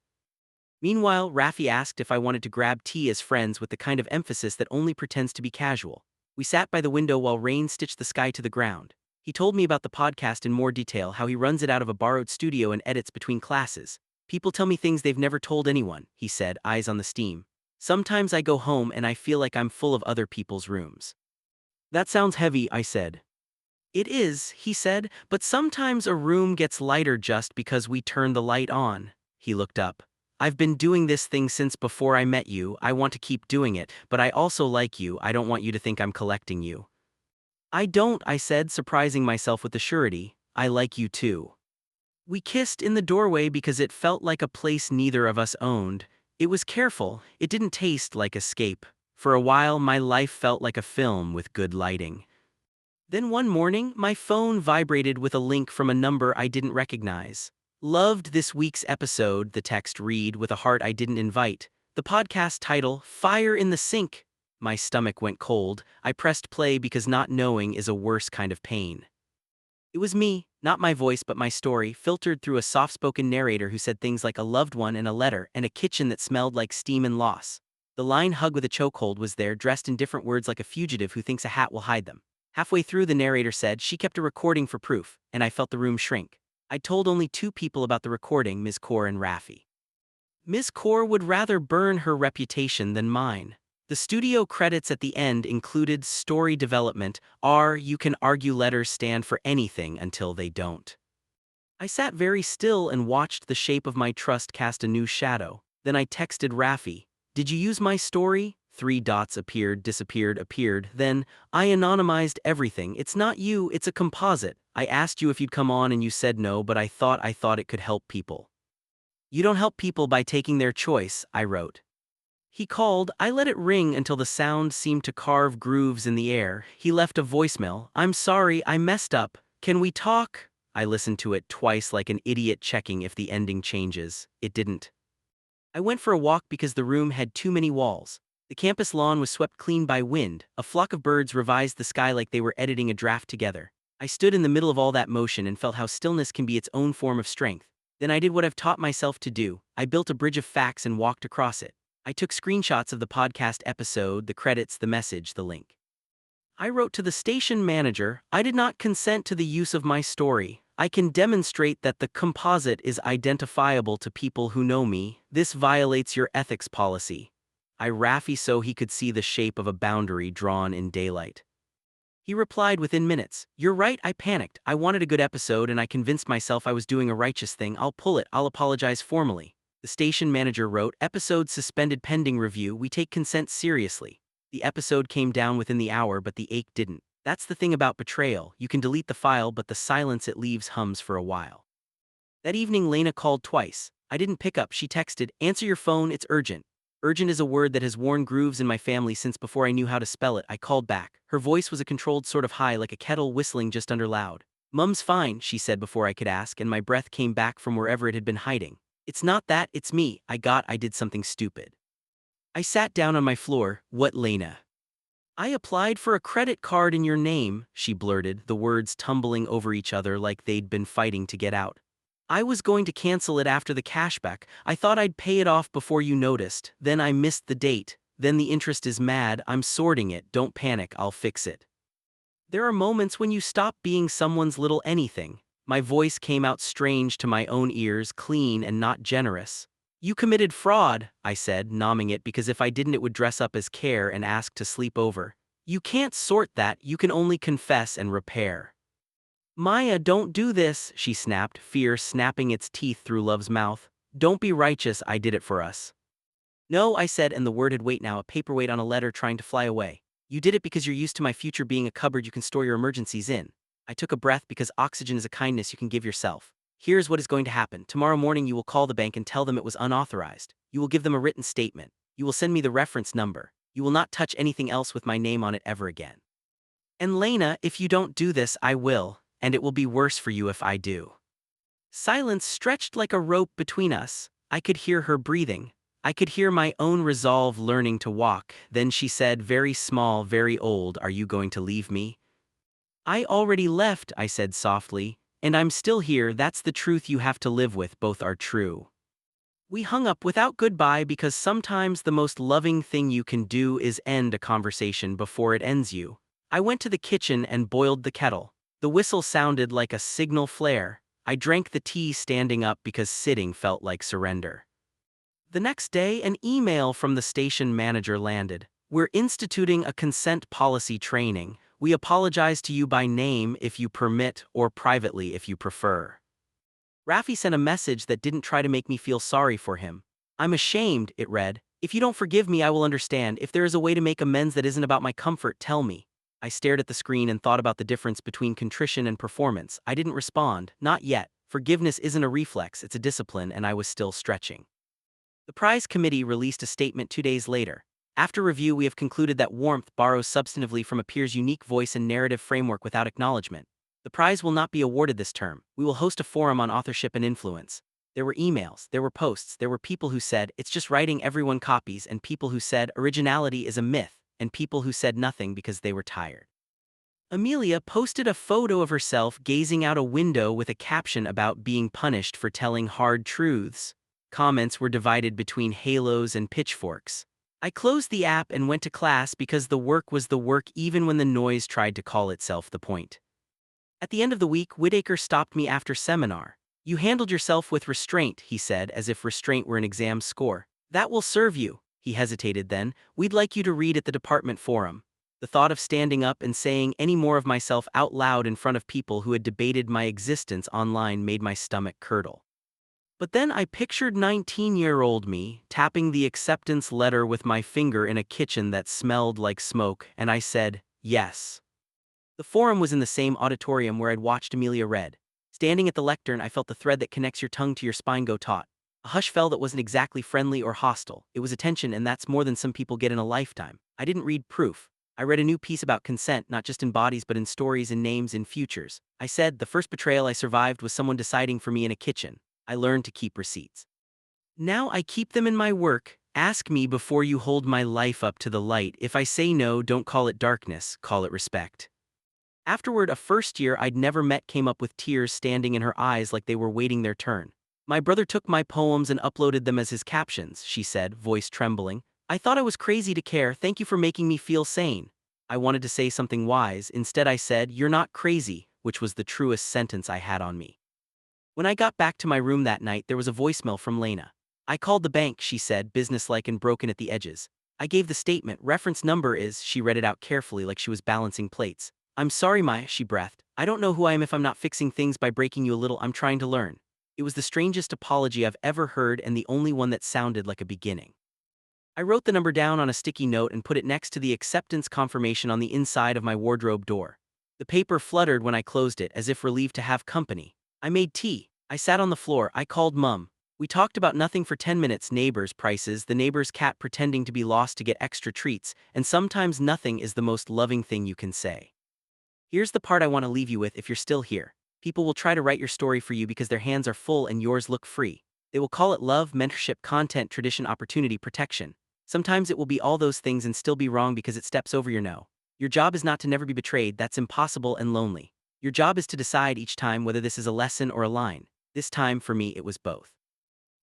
Meanwhile, Raffi asked if I wanted to grab tea as friends with the kind of emphasis that only pretends to be casual. We sat by the window while rain stitched the sky to the ground. He told me about the podcast in more detail, how he runs it out of a borrowed studio and edits between classes. "People tell me things they've never told anyone," he said, eyes on the steam. "Sometimes I go home and I feel like I'm full of other people's rooms." "That sounds heavy," I said. "It is," he said, "but sometimes a room gets lighter just because we turn the light on." He looked up. "I've been doing this thing since before I met you. I want to keep doing it, but I also like you. I don't want you to think I'm collecting you." "I don't," I said, surprising myself with the surety. "I like you too." We kissed in the doorway because it felt like a place neither of us owned. It was careful. It didn't taste like escape. For a while, my life felt like a film with good lighting. Then one morning, my phone vibrated with a link from a number I didn't recognize. "Loved this week's episode," the text read with a heart I didn't invite. The podcast title, "Fire in the Sink." My stomach went cold. I pressed play because not knowing is a worse kind of pain. It was me, not my voice but my story, filtered through a soft-spoken narrator who said things like a loved one and a letter and a kitchen that smelled like steam and loss. The line "hug with a chokehold" was there, dressed in different words like a fugitive who thinks a hat will hide them. Halfway through, the narrator said she kept a recording for proof, and I felt the room shrink. I told only two people about the recording, Ms. Kaur and Raffi. Ms. Kaur would rather burn her reputation than mine. The studio credits at the end included story development. You can argue letters stand for anything until they don't. I sat very still and watched the shape of my trust cast a new shadow. Then I texted Raffi. "Did you use my story?" 3 dots appeared, disappeared, appeared. Then, "I anonymized everything. It's not you, it's a composite. I asked you if you'd come on and you said no, but I thought it could help people." "You don't help people by taking their choice," I wrote. He called. I let it ring until the sound seemed to carve grooves in the air. He left a voicemail. "I'm sorry, I messed up. Can we talk?" I listened to it twice like an idiot checking if the ending changes. It didn't. I went for a walk because the room had too many walls. The campus lawn was swept clean by wind. A flock of birds revised the sky like they were editing a draft together. I stood in the middle of all that motion and felt how stillness can be its own form of strength. Then I did what I've taught myself to do. I built a bridge of facts and walked across it. I took screenshots of the podcast episode, the credits, the message, the link. I wrote to the station manager, I did not consent to the use of my story. I can demonstrate that the composite is identifiable to people who know me. This violates your ethics policy. I Raffi so he could see the shape of a boundary drawn in daylight. He replied within minutes, "You're right, I panicked. I wanted a good episode and I convinced myself I was doing a righteous thing. I'll pull it. I'll apologize formally." The station manager wrote, "Episode suspended pending review. We take consent seriously." The episode came down within the hour, but the ache didn't. That's the thing about Betrayal. You can delete the file, but the silence it leaves hums for a while. That evening, Lena called twice. I didn't pick up. She texted, "Answer your phone, it's urgent." Urgent is a word that has worn grooves in my family since before I knew how to spell it. I called back. Her voice was a controlled sort of high, like a kettle whistling just under loud. "Mum's fine," she said before I could ask, and my breath came back from wherever it had been hiding. "It's not that, it's me. I did something stupid." I sat down on my floor. "What, Lena?" "I applied for a credit card in your name," she blurted, the words tumbling over each other like they'd been fighting to get out. "I was going to cancel it after the cashback. I thought I'd pay it off before you noticed. Then I missed the date. Then the interest is mad. I'm sorting it. Don't panic. I'll fix it." There are moments when you stop being someone's little anything. My voice came out strange to my own ears, clean and not generous. "You committed fraud," I said, nomming it because if I didn't it would dress up as care and ask to sleep over. "You can't sort that. You can only confess and repair." "Maya, don't do this," she snapped, fear snapping its teeth through love's mouth. "Don't be righteous, I did it for us." "No," I said, and the word had weight now, a paperweight on a letter trying to fly away. "You did it because you're used to my future being a cupboard you can store your emergencies in." I took a breath because oxygen is a kindness you can give yourself. "Here's what is going to happen. Tomorrow morning you will call the bank and tell them it was unauthorized. You will give them a written statement. You will send me the reference number. You will not touch anything else with my name on it ever again. And Lena, if you don't do this, I will, and it will be worse for you if I do." Silence stretched like a rope between us. I could hear her breathing. I could hear my own resolve learning to walk. Then she said, very small, very old, "Are you going to leave me?" "I already left," I said softly, "and I'm still here. That's the truth you have to live with. Both are true." We hung up without goodbye because sometimes the most loving thing you can do is end a conversation before it ends you. I went to the kitchen and boiled the kettle. The whistle sounded like a signal flare. I drank the tea standing up because sitting felt like surrender. The next day, an email from the station manager landed. "We're instituting a consent policy training. We apologize to you by name if you permit, or privately if you prefer." Raffi sent a message that didn't try to make me feel sorry for him. "I'm ashamed," it read. "If you don't forgive me, I will understand. If there is a way to make amends that isn't about my comfort, tell me." I stared at the screen and thought about the difference between contrition and performance. I didn't respond, not yet. Forgiveness isn't a reflex, it's a discipline, and I was still stretching. The prize committee released a statement 2 days later. "After review, we have concluded that warmth borrows substantively from a peer's unique voice and narrative framework without acknowledgement. The prize will not be awarded this term. We will host a forum on authorship and influence." There were emails, there were posts, there were people who said, "It's just writing everyone copies," and people who said, "Originality is a myth," and people who said nothing because they were tired. Amelia posted a photo of herself gazing out a window with a caption about being punished for telling hard truths. Comments were divided between halos and pitchforks. I closed the app and went to class because the work was the work even when the noise tried to call itself the point. At the end of the week, Whitaker stopped me after seminar. "You handled yourself with restraint," he said, as if restraint were an exam score. "That will serve you." He hesitated then. "We'd like you to read at the department forum." The thought of standing up and saying any more of myself out loud in front of people who had debated my existence online made my stomach curdle. But then I pictured 19-year-old me tapping the acceptance letter with my finger in a kitchen that smelled like smoke, and I said, yes. The forum was in the same auditorium where I'd watched Amelia read. Standing at the lectern, I felt the thread that connects your tongue to your spine go taut. A hush fell that wasn't exactly friendly or hostile. It was attention, and that's more than some people get in a lifetime. I didn't read proof. I read a new piece about consent, not just in bodies but in stories and names and futures. I said, the first betrayal I survived was someone deciding for me in a kitchen. I learned to keep receipts. Now I keep them in my work. Ask me before you hold my life up to the light. If I say no, don't call it darkness, call it respect. Afterward, a first year I'd never met came up with tears standing in her eyes like they were waiting their turn. My brother took my poems and uploaded them as his captions, she said, voice trembling. I thought I was crazy to care. Thank you for making me feel sane. I wanted to say something wise. Instead I said, you're not crazy, which was the truest sentence I had on me. When I got back to my room that night, there was a voicemail from Lena. I called the bank, she said, businesslike and broken at the edges. I gave the statement. Reference number is, she read it out carefully like she was balancing plates. I'm sorry, Maya, she breathed. I don't know who I am if I'm not fixing things by breaking you a little. I'm trying to learn. It was the strangest apology I've ever heard and the only one that sounded like a beginning. I wrote the number down on a sticky note and put it next to the acceptance confirmation on the inside of my wardrobe door. The paper fluttered when I closed it, as if relieved to have company. I made tea. I sat on the floor. I called Mum. We talked about nothing for 10 minutes, neighbors' prices, the neighbor's cat pretending to be lost to get extra treats, and sometimes nothing is the most loving thing you can say. Here's the part I want to leave you with if you're still here. People will try to write your story for you because their hands are full and yours look free. They will call it love, mentorship, content, tradition, opportunity, protection. Sometimes it will be all those things and still be wrong because it steps over your no. Your job is not to never be betrayed. That's impossible and lonely. Your job is to decide each time whether this is a lesson or a line. This time, for me, it was both.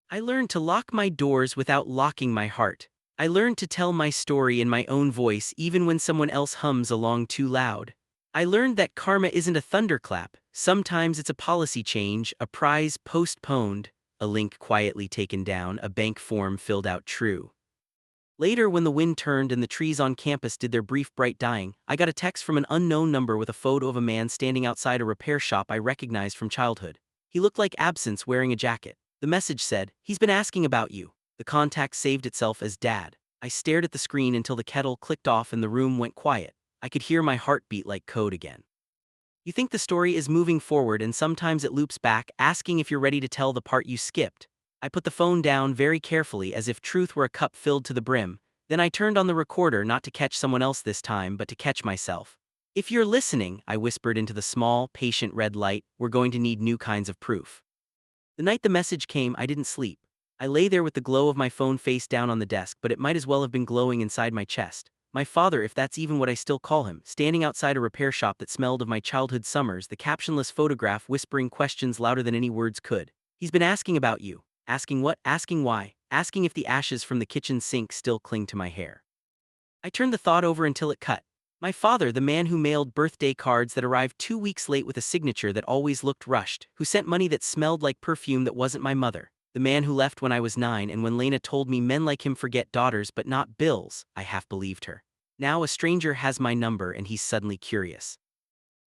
I learned to lock my doors without locking my heart. I learned to tell my story in my own voice even when someone else hums along too loud. I learned that karma isn't a thunderclap. Sometimes it's a policy change, a prize postponed, a link quietly taken down, a bank form filled out true. Later, when the wind turned and the trees on campus did their brief bright dying, I got a text from an unknown number with a photo of a man standing outside a repair shop I recognized from childhood. He looked like absence wearing a jacket. The message said, "He's been asking about you." The contact saved itself as Dad. I stared at the screen until the kettle clicked off and the room went quiet. I could hear my heart beat like code again. You think the story is moving forward and sometimes it loops back, asking if you're ready to tell the part you skipped. I put the phone down very carefully as if truth were a cup filled to the brim. Then I turned on the recorder, not to catch someone else this time but to catch myself. "If you're listening," I whispered into the small, patient red light, "we're going to need new kinds of proof." The night the message came, I didn't sleep. I lay there with the glow of my phone face down on the desk, but it might as well have been glowing inside my chest. My father, if that's even what I still call him, standing outside a repair shop that smelled of my childhood summers, the captionless photograph whispering questions louder than any words could. "He's been asking about you." Asking what? Asking why? Asking if the ashes from the kitchen sink still cling to my hair. I turned the thought over until it cut. My father, the man who mailed birthday cards that arrived 2 weeks late with a signature that always looked rushed, who sent money that smelled like perfume that wasn't my mother, the man who left when I was 9, and when Lena told me men like him forget daughters but not bills, I half believed her. Now a stranger has my number and he's suddenly curious.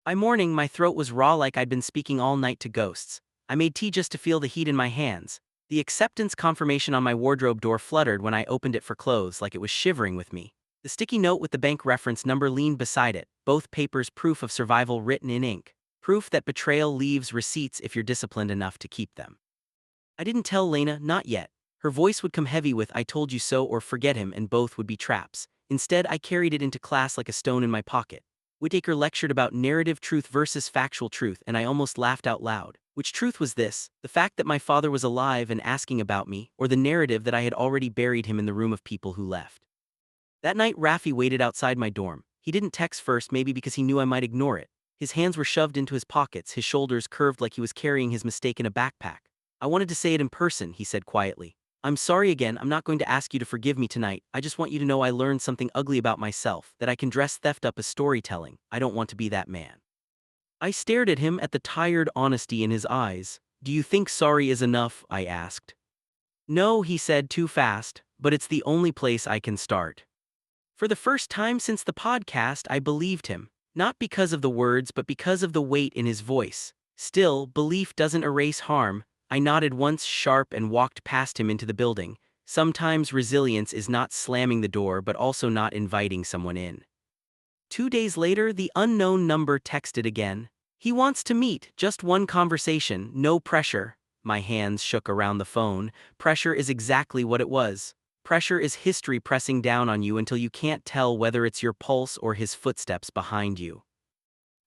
By morning, my throat was raw like I'd been speaking all night to ghosts. I made tea just to feel the heat in my hands. The acceptance confirmation on my wardrobe door fluttered when I opened it for clothes like it was shivering with me. The sticky note with the bank reference number leaned beside it, both papers proof of survival written in ink. Proof that betrayal leaves receipts if you're disciplined enough to keep them. I didn't tell Lena, not yet. Her voice would come heavy with "I told you so" or "forget him," and both would be traps. Instead, I carried it into class like a stone in my pocket. Whitaker lectured about narrative truth versus factual truth, and I almost laughed out loud. Which truth was this? The fact that my father was alive and asking about me, or the narrative that I had already buried him in the room of people who left? That night, Raffi waited outside my dorm. He didn't text first, maybe because he knew I might ignore it. His hands were shoved into his pockets, his shoulders curved like he was carrying his mistake in a backpack. "I wanted to say it in person," he said quietly. "I'm sorry again. I'm not going to ask you to forgive me tonight. I just want you to know I learned something ugly about myself, that I can dress theft up as storytelling. I don't want to be that man." I stared at him, at the tired honesty in his eyes. "Do you think sorry is enough?" I asked. "No," he said too fast, "but it's the only place I can start." For the first time since the podcast, I believed him. Not because of the words, but because of the weight in his voice. Still, belief doesn't erase harm. I nodded once sharp and walked past him into the building. Sometimes resilience is not slamming the door but also not inviting someone in. 2 days later, the unknown number texted again. "He wants to meet, just one conversation, no pressure." My hands shook around the phone. Pressure is exactly what it was. Pressure is history pressing down on you until you can't tell whether it's your pulse or his footsteps behind you.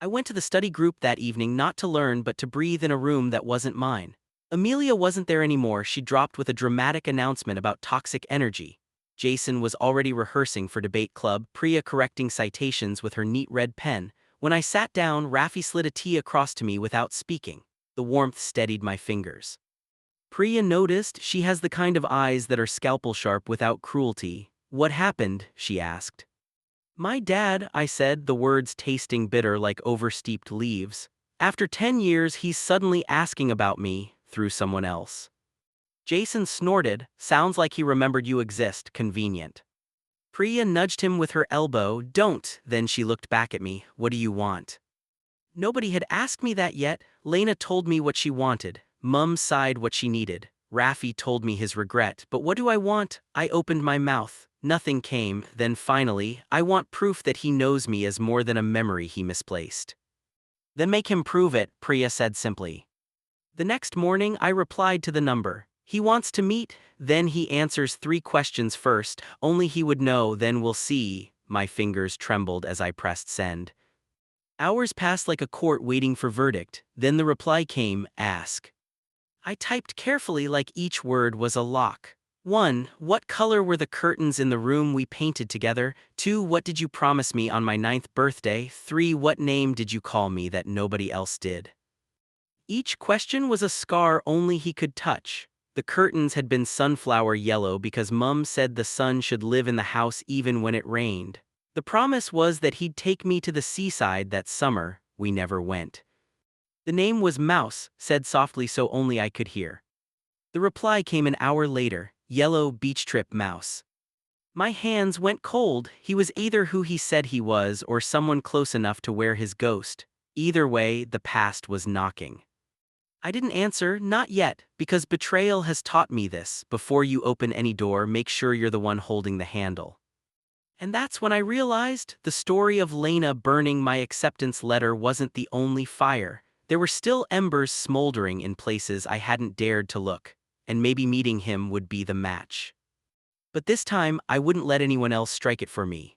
I went to the study group that evening not to learn but to breathe in a room that wasn't mine. Amelia wasn't there anymore. She dropped with a dramatic announcement about toxic energy. Jason was already rehearsing for debate club, Priya correcting citations with her neat red pen. When I sat down, Raffi slid a tea across to me without speaking. The warmth steadied my fingers. Priya noticed. She has the kind of eyes that are scalpel sharp without cruelty. What happened? She asked. My dad, I said, the words tasting bitter like oversteeped leaves. After 10 years, he's suddenly asking about me, through someone else. Jason snorted. Sounds like he remembered you exist. Convenient. Priya nudged him with her elbow. Don't. Then she looked back at me. What do you want? Nobody had asked me that yet. Lena told me what she wanted. Mum sighed what she needed. Raffi told me his regret. But what do I want? I opened my mouth. Nothing came. Then finally, I want proof that he knows me as more than a memory he misplaced. Then make him prove it, Priya said simply. The next morning, I replied to the number. He wants to meet, then he answers 3 questions first. Only he would know, then we'll see. My fingers trembled as I pressed send. Hours passed like a court waiting for verdict. Then the reply came, ask. I typed carefully like each word was a lock. 1. What color were the curtains in the room we painted together? 2. What did you promise me on my 9th birthday? 3. What name did you call me that nobody else did? Each question was a scar only he could touch. The curtains had been sunflower yellow because Mum said the sun should live in the house even when it rained. The promise was that he'd take me to the seaside that summer. We never went. The name was Mouse, said softly so only I could hear. The reply came an hour later, Yellow Beach Trip Mouse. My hands went cold. He was either who he said he was or someone close enough to wear his ghost. Either way, the past was knocking. I didn't answer, not yet, because betrayal has taught me this. Before you open any door, make sure you're the one holding the handle. And that's when I realized the story of Lena burning my acceptance letter wasn't the only fire. There were still embers smoldering in places I hadn't dared to look, and maybe meeting him would be the match. But this time, I wouldn't let anyone else strike it for me.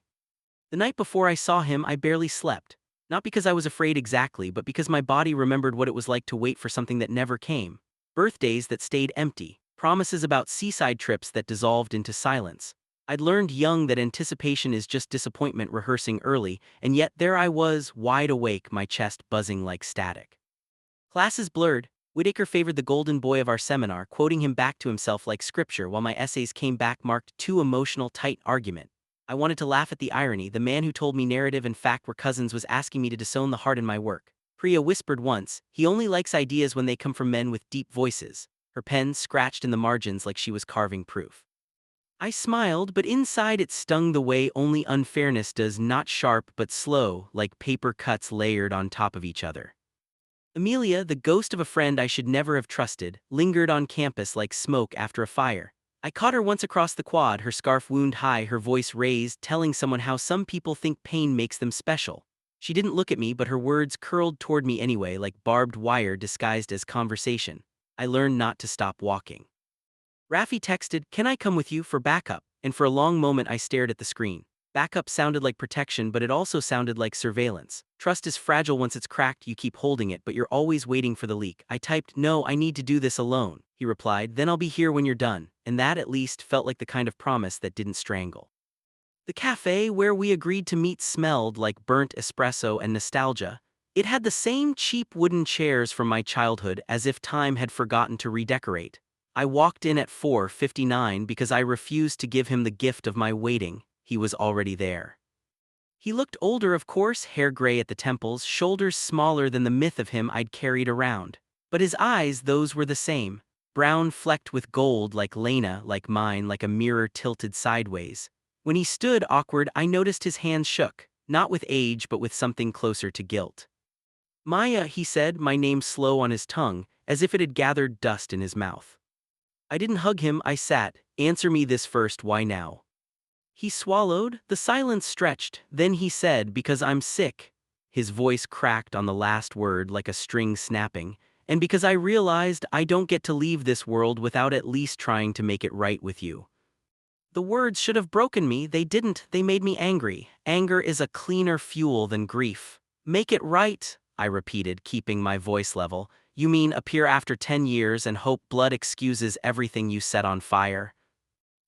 The night before I saw him, I barely slept. Not because I was afraid exactly, but because my body remembered what it was like to wait for something that never came. Birthdays that stayed empty. Promises about seaside trips that dissolved into silence. I'd learned young that anticipation is just disappointment rehearsing early, and yet there I was, wide awake, my chest buzzing like static. Classes blurred. Whitaker favored the golden boy of our seminar, quoting him back to himself like scripture while my essays came back marked too emotional, tight argument. I wanted to laugh at the irony. The man who told me narrative and fact were cousins was asking me to disown the heart in my work. Priya whispered once, he only likes ideas when they come from men with deep voices. Her pen scratched in the margins like she was carving proof. I smiled, but inside it stung the way only unfairness does, not sharp but slow, like paper cuts layered on top of each other. Amelia, the ghost of a friend I should never have trusted, lingered on campus like smoke after a fire. I caught her once across the quad, her scarf wound high, her voice raised, telling someone how some people think pain makes them special. She didn't look at me, but her words curled toward me anyway, like barbed wire disguised as conversation. I learned not to stop walking. Raffi texted, "Can I come with you for backup?" And for a long moment I stared at the screen. Backup sounded like protection, but it also sounded like surveillance. Trust is fragile. Once it's cracked, you keep holding it, but you're always waiting for the leak. I typed, "No, I need to do this alone." He replied, "Then I'll be here when you're done." And that at least felt like the kind of promise that didn't strangle. The cafe where we agreed to meet smelled like burnt espresso and nostalgia. It had the same cheap wooden chairs from my childhood, as if time had forgotten to redecorate. I walked in at 4:59 because I refused to give him the gift of my waiting. He was already there. He looked older, of course, hair gray at the temples, shoulders smaller than the myth of him I'd carried around. But his eyes, those were the same. Brown flecked with gold, like Lena, like mine, like a mirror tilted sideways. When he stood awkward, I noticed his hands shook, not with age but with something closer to guilt. "Maya," he said, my name slow on his tongue, as if it had gathered dust in his mouth. I didn't hug him, I sat. "Answer me this first, why now?" He swallowed, the silence stretched, then he said, "Because I'm sick." His voice cracked on the last word like a string snapping, "and because I realized I don't get to leave this world without at least trying to make it right with you." The words should have broken me, they didn't, they made me angry. Anger is a cleaner fuel than grief. Make it right, I repeated, keeping my voice level. You mean appear after 10 years and hope blood excuses everything you set on fire?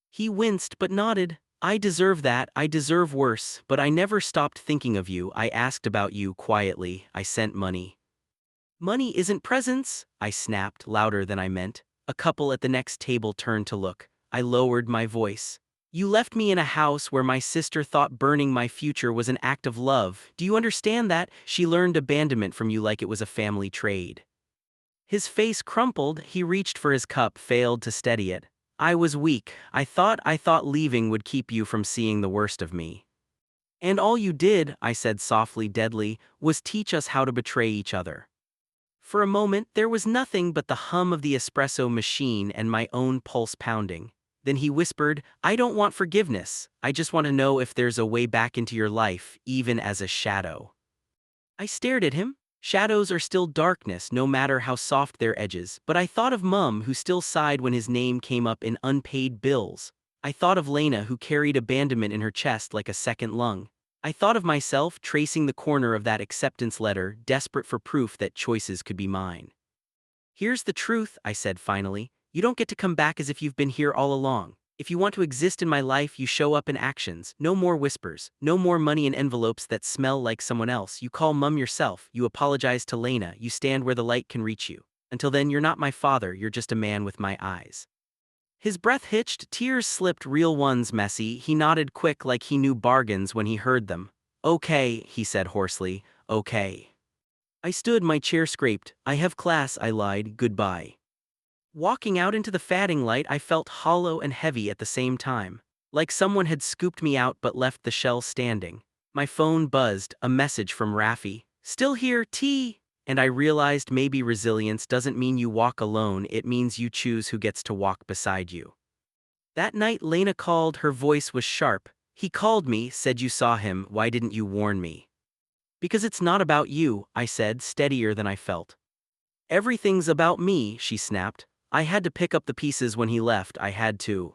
He winced but nodded. I deserve that, I deserve worse, but I never stopped thinking of you. I asked about you quietly. I sent money. Money isn't presents, I snapped, louder than I meant. A couple at the next table turned to look. I lowered my voice. You left me in a house where my sister thought burning my future was an act of love. Do you understand that? She learned abandonment from you like it was a family trade. His face crumpled, he reached for his cup, failed to steady it. I was weak. I thought leaving would keep you from seeing the worst of me. And all you did, I said softly, deadly, was teach us how to betray each other. For a moment, there was nothing but the hum of the espresso machine and my own pulse pounding. Then he whispered, I don't want forgiveness. I just want to know if there's a way back into your life, even as a shadow. I stared at him. Shadows are still darkness, no matter how soft their edges, but I thought of Mum, who still sighed when his name came up in unpaid bills. I thought of Lena, who carried abandonment in her chest like a second lung. I thought of myself tracing the corner of that acceptance letter, desperate for proof that choices could be mine. Here's the truth, I said finally. You don't get to come back as if you've been here all along. If you want to exist in my life, you show up in actions. No more whispers. No more money in envelopes that smell like someone else. You call Mum yourself. You apologize to Lena. You stand where the light can reach you. Until then, you're not my father. You're just a man with my eyes. His breath hitched. Tears slipped, real ones messy. He nodded quick like he knew bargains when he heard them. Okay, he said hoarsely. Okay. I stood, my chair scraped. I have class, I lied. Goodbye. Walking out into the fading light, I felt hollow and heavy at the same time. Like someone had scooped me out but left the shell standing. My phone buzzed, a message from Raffi. Still here, T. And I realized maybe resilience doesn't mean you walk alone, it means you choose who gets to walk beside you. That night Lena called, her voice was sharp. He called me, said you saw him, why didn't you warn me? Because it's not about you, I said, steadier than I felt. Everything's about me, she snapped. I had to pick up the pieces when he left, I had to.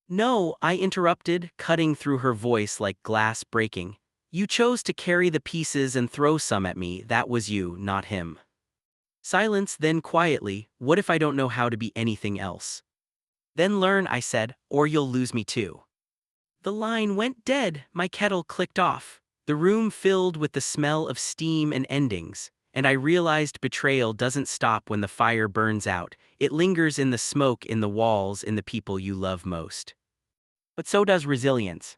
No, I interrupted, cutting through her voice like glass breaking. You chose to carry the pieces and throw some at me, that was you, not him. Silence, then quietly, what if I don't know how to be anything else? Then learn, I said, or you'll lose me too. The line went dead, my kettle clicked off. The room filled with the smell of steam and endings. And I realized betrayal doesn't stop when the fire burns out, it lingers in the smoke, in the walls, in the people you love most. But so does resilience.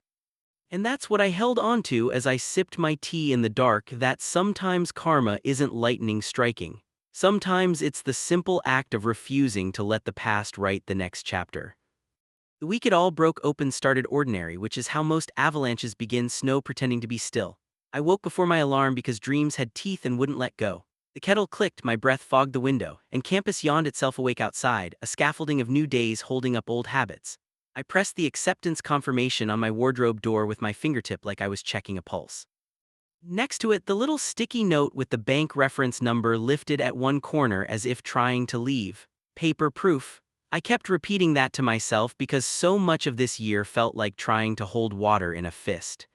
And that's what I held on to as I sipped my tea in the dark, that sometimes karma isn't lightning striking. Sometimes it's the simple act of refusing to let the past write the next chapter. The week it all broke open started ordinary, which is how most avalanches begin, snow pretending to be still. I woke before my alarm because dreams had teeth and wouldn't let go. The kettle clicked, my breath fogged the window, and campus yawned itself awake outside, a scaffolding of new days holding up old habits. I pressed the acceptance confirmation on my wardrobe door with my fingertip like I was checking a pulse. Next to it, the little sticky note with the bank reference number lifted at one corner as if trying to leave. Paper proof. I kept repeating that to myself because so much of this year felt like trying to hold water in a fist.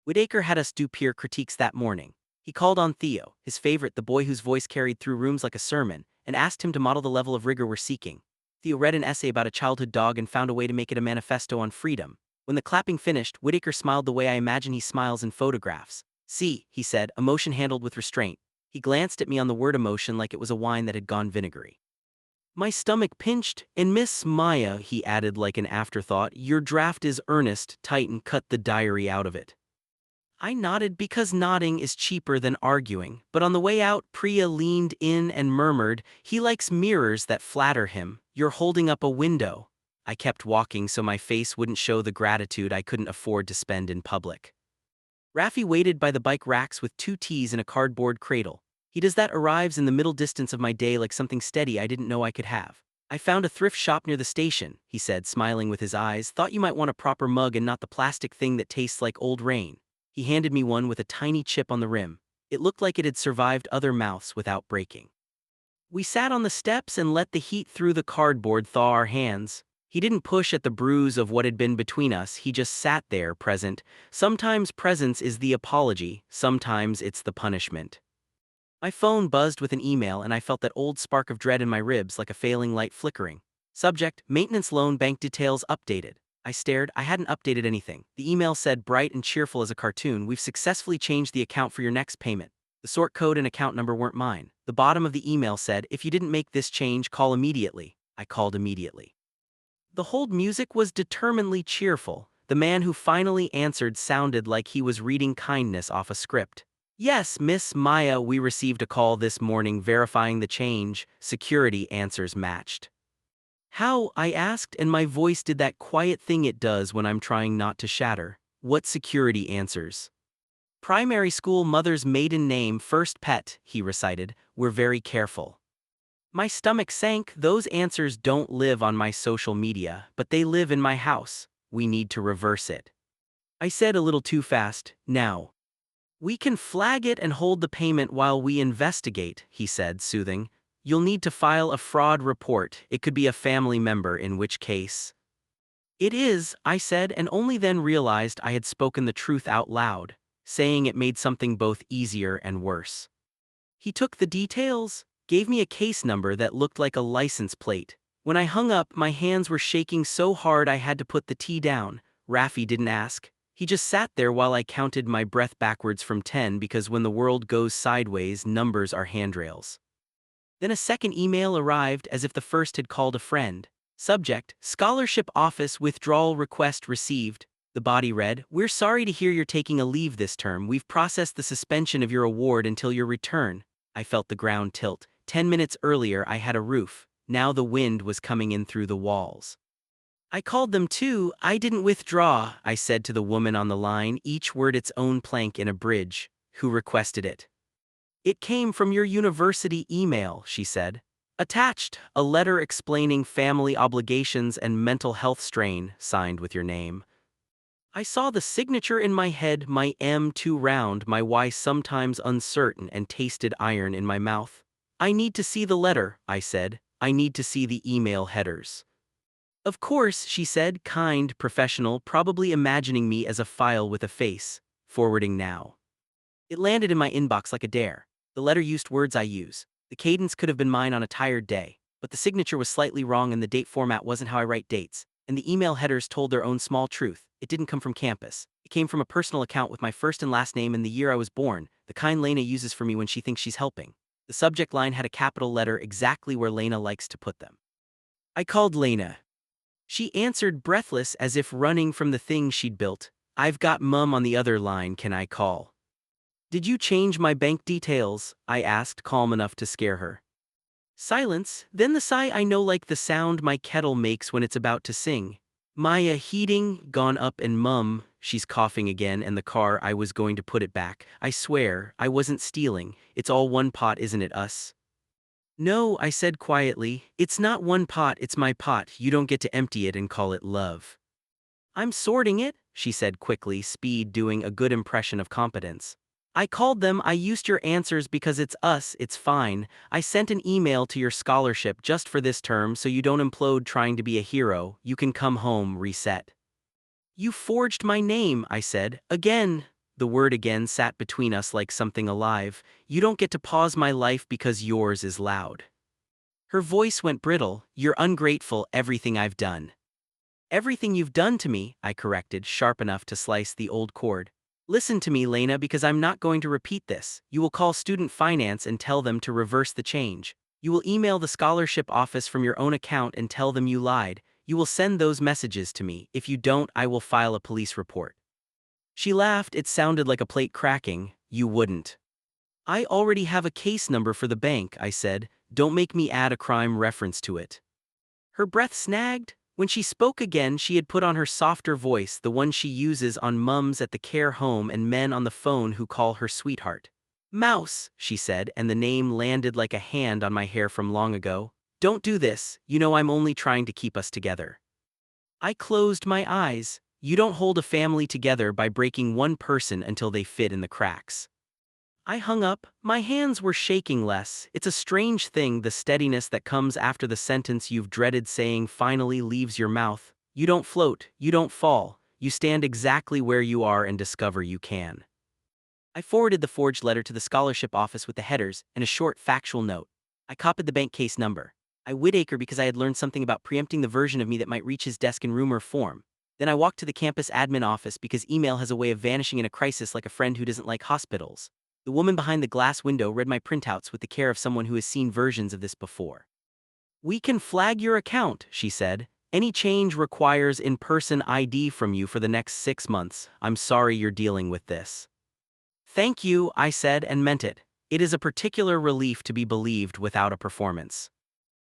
Whitaker had us do peer critiques that morning. He called on Theo, his favorite, the boy whose voice carried through rooms like a sermon, and asked him to model the level of rigor we're seeking. Theo read an essay about a childhood dog and found a way to make it a manifesto on freedom. When the clapping finished, Whitaker smiled the way I imagine he smiles in photographs. See, he said, emotion handled with restraint. He glanced at me on the word emotion like it was a wine that had gone vinegary. My stomach pinched, and Miss Maya, he added like an afterthought, your draft is earnest, tighten, cut the diary out of it. I nodded because nodding is cheaper than arguing, but on the way out, Priya leaned in and murmured, he likes mirrors that flatter him, you're holding up a window. I kept walking so my face wouldn't show the gratitude I couldn't afford to spend in public. Raffi waited by the bike racks with 2 teas in a cardboard cradle. He does that, arrives in the middle distance of my day like something steady I didn't know I could have. I found a thrift shop near the station, he said, smiling with his eyes, thought you might want a proper mug and not the plastic thing that tastes like old rain. He handed me one with a tiny chip on the rim. It looked like it had survived other mouths without breaking. We sat on the steps and let the heat through the cardboard thaw our hands. He didn't push at the bruise of what had been between us, he just sat there, present. Sometimes presence is the apology, sometimes it's the punishment. My phone buzzed with an email and I felt that old spark of dread in my ribs like a failing light flickering. Subject, maintenance loan bank details updated. I stared, I hadn't updated anything. The email said, bright and cheerful as a cartoon, we've successfully changed the account for your next payment. The sort code and account number weren't mine. The bottom of the email said, if you didn't make this change, call immediately. I called immediately. The hold music was determinedly cheerful. The man who finally answered sounded like he was reading kindness off a script. Yes, Miss Maya, we received a call this morning verifying the change. Security answers matched. How? I asked, and my voice did that quiet thing it does when I'm trying not to shatter. What security answers? Primary school mother's maiden name, first pet, he recited. We're very careful. My stomach sank. Those answers don't live on my social media, but they live in my house. We need to reverse it. I said a little too fast. Now. We can flag it and hold the payment while we investigate, he said, soothing. You'll need to file a fraud report. It could be a family member, in which case. It is, I said, and only then realized I had spoken the truth out loud. Saying it made something both easier and worse. He took the details, gave me a case number that looked like a license plate. When I hung up, my hands were shaking so hard I had to put the tea down. Raffi didn't ask. He just sat there while I counted my breath backwards from 10 because when the world goes sideways, numbers are handrails. Then a second email arrived as if the first had called a friend. Subject, Scholarship Office Withdrawal Request Received. The body read, we're sorry to hear you're taking a leave this term. We've processed the suspension of your award until your return. I felt the ground tilt. 10 minutes earlier I had a roof. Now the wind was coming in through the walls. I called them too. I didn't withdraw, I said to the woman on the line, each word its own plank in a bridge. Who requested it? It came from your university email, she said. Attached, a letter explaining family obligations and mental health strain, signed with your name. I saw the signature in my head, my M too round, my Y sometimes uncertain, and tasted iron in my mouth. I need to see the letter, I said. I need to see the email headers. Of course, she said, kind, professional, probably imagining me as a file with a face. Forwarding now. It landed in my inbox like a dare. The letter used words I use. The cadence could have been mine on a tired day, but the signature was slightly wrong and the date format wasn't how I write dates. And the email headers told their own small truth. It didn't come from campus. It came from a personal account with my first and last name and the year I was born, the kind Lena uses for me when she thinks she's helping. The subject line had a capital letter exactly where Lena likes to put them. I called Lena. She answered breathless as if running from the thing she'd built. I've got Mum on the other line, can I call? Did you change my bank details? I asked, calm enough to scare her. Silence, then the sigh I know like the sound my kettle makes when it's about to sing. Maya heating, gone up, and Mum, she's coughing again, and the car, I was going to put it back. I swear, I wasn't stealing. It's all one pot, isn't it, us? No, I said quietly, it's not one pot, it's my pot. You don't get to empty it and call it love. I'm sorting it, she said quickly, speed doing a good impression of competence. I called them, I used your answers because it's us, it's fine. I sent an email to your scholarship just for this term so you don't implode trying to be a hero. You can come home, reset. You forged my name, I said. Again. The word again sat between us like something alive. You don't get to pause my life because yours is loud. Her voice went brittle. You're ungrateful, everything I've done. Everything you've done to me, I corrected, sharp enough to slice the old cord. Listen to me, Lena, because I'm not going to repeat this. You will call student finance and tell them to reverse the change. You will email the scholarship office from your own account and tell them you lied. You will send those messages to me. If you don't, I will file a police report. She laughed. It sounded like a plate cracking. You wouldn't. I already have a case number for the bank, I said. Don't make me add a crime reference to it. Her breath snagged. When she spoke again, she had put on her softer voice, the one she uses on mums at the care home and men on the phone who call her sweetheart. Mouse, she said, and the name landed like a hand on my hair from long ago. Don't do this, you know I'm only trying to keep us together. I closed my eyes. You don't hold a family together by breaking one person until they fit in the cracks. I hung up. My hands were shaking less. It's a strange thing, the steadiness that comes after the sentence you've dreaded saying finally leaves your mouth. You don't float, you don't fall. You stand exactly where you are and discover you can. I forwarded the forged letter to the scholarship office with the headers and a short factual note. I copied the bank case number. I Whitaker because I had learned something about preempting the version of me that might reach his desk in rumor form. Then I walked to the campus admin office because email has a way of vanishing in a crisis like a friend who doesn't like hospitals. The woman behind the glass window read my printouts with the care of someone who has seen versions of this before. "We can flag your account," she said. "Any change requires in-person ID from you for the next 6 months. I'm sorry you're dealing with this." "Thank you," I said and meant it. It is a particular relief to be believed without a performance.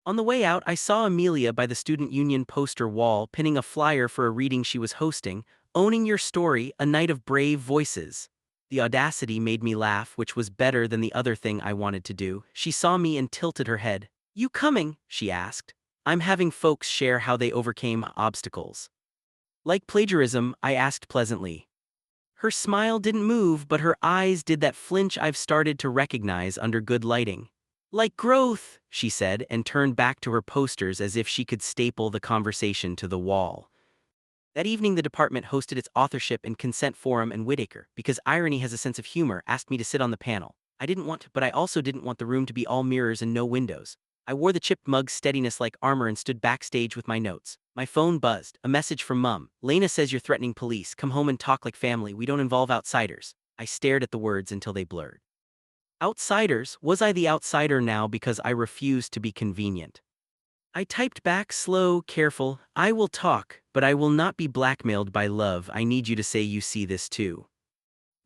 On the way out, I saw Amelia by the student union poster wall pinning a flyer for a reading she was hosting, "Owning Your Story, a Night of Brave Voices." The audacity made me laugh, which was better than the other thing I wanted to do. She saw me and tilted her head. "You coming?" she asked. "I'm having folks share how they overcame obstacles." "Like plagiarism?" I asked pleasantly. Her smile didn't move, but her eyes did that flinch I've started to recognize under good lighting. "Like growth," she said and turned back to her posters as if she could staple the conversation to the wall. That evening the department hosted its authorship and consent forum, and Whitaker, because irony has a sense of humor, asked me to sit on the panel. I didn't want to, but I also didn't want the room to be all mirrors and no windows. I wore the chipped mug's steadiness like armor and stood backstage with my notes. My phone buzzed. A message from Mum. "Lena says you're threatening police. Come home and talk like family. We don't involve outsiders." I stared at the words until they blurred. Outsiders? Was I the outsider now because I refused to be convenient? I typed back, slow, careful. "I will talk, but I will not be blackmailed by love. I need you to say you see this too."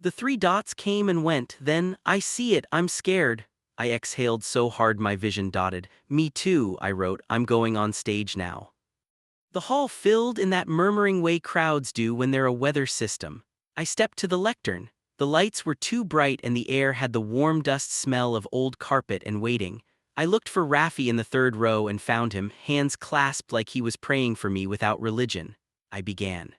The 3 dots came and went, then, "I see it, I'm scared." I exhaled so hard my vision dotted. "Me too," I wrote. "I'm going on stage now." The hall filled in that murmuring way crowds do when they're a weather system. I stepped to the lectern. The lights were too bright and the air had the warm dust smell of old carpet and waiting. I looked for Raffi in the 3rd row and found him, hands clasped like he was praying for me without religion. I began.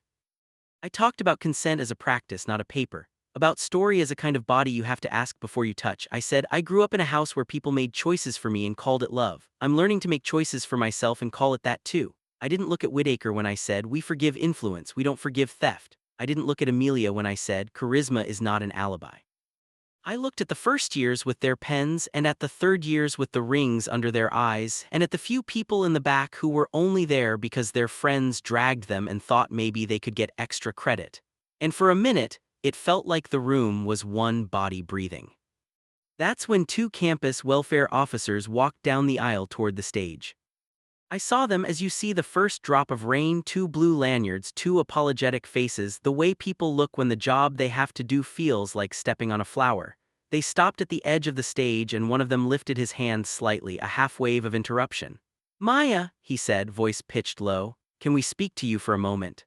I talked about consent as a practice, not a paper. About story as a kind of body you have to ask before you touch. I said, "I grew up in a house where people made choices for me and called it love. I'm learning to make choices for myself and call it that too." I didn't look at Whitaker when I said, "We forgive influence, we don't forgive theft." I didn't look at Amelia when I said, "Charisma is not an alibi." I looked at the first years with their pens and at the 3rd years with the rings under their eyes and at the few people in the back who were only there because their friends dragged them and thought maybe they could get extra credit. And for a minute, it felt like the room was one body breathing. That's when 2 campus welfare officers walked down the aisle toward the stage. I saw them as you see the first drop of rain, 2 blue lanyards, 2 apologetic faces, the way people look when the job they have to do feels like stepping on a flower. They stopped at the edge of the stage and one of them lifted his hand slightly, a half wave of interruption. "Maya," he said, voice pitched low, "can we speak to you for a moment?"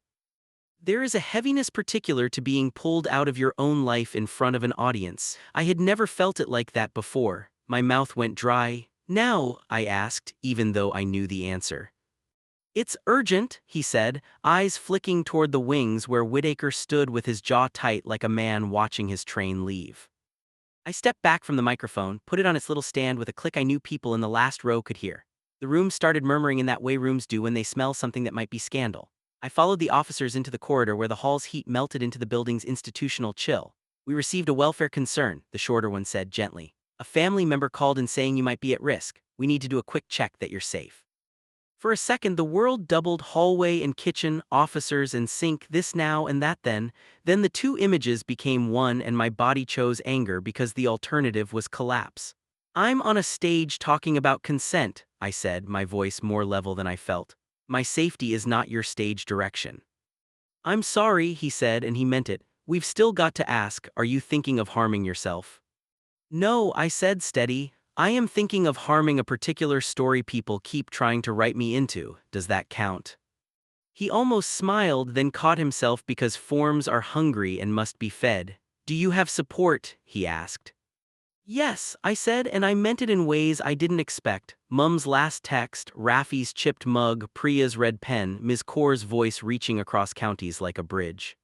There is a heaviness particular to being pulled out of your own life in front of an audience. I had never felt it like that before. My mouth went dry. "Now?" I asked, even though I knew the answer. "It's urgent," he said, eyes flicking toward the wings where Whitaker stood with his jaw tight like a man watching his train leave. I stepped back from the microphone, put it on its little stand with a click I knew people in the last row could hear. The room started murmuring in that way rooms do when they smell something that might be scandal. I followed the officers into the corridor where the hall's heat melted into the building's institutional chill. "We received a welfare concern," the shorter one said gently. "A family member called in saying you might be at risk. We need to do a quick check that you're safe." For a second the world doubled, hallway and kitchen, officers and sink, this now and that then. Then the 2 images became one and my body chose anger because the alternative was collapse. "I'm on a stage talking about consent," I said, my voice more level than I felt. "My safety is not your stage direction." "I'm sorry," he said, and he meant it. "We've still got to ask, are you thinking of harming yourself?" "No," I said, steady. "I am thinking of harming a particular story people keep trying to write me into. Does that count?" He almost smiled, then caught himself because forms are hungry and must be fed. "Do you have support?" he asked. "Yes," I said, and I meant it in ways I didn't expect. Mum's last text, Raffi's chipped mug, Priya's red pen, Ms. Kaur's voice reaching across counties like a bridge.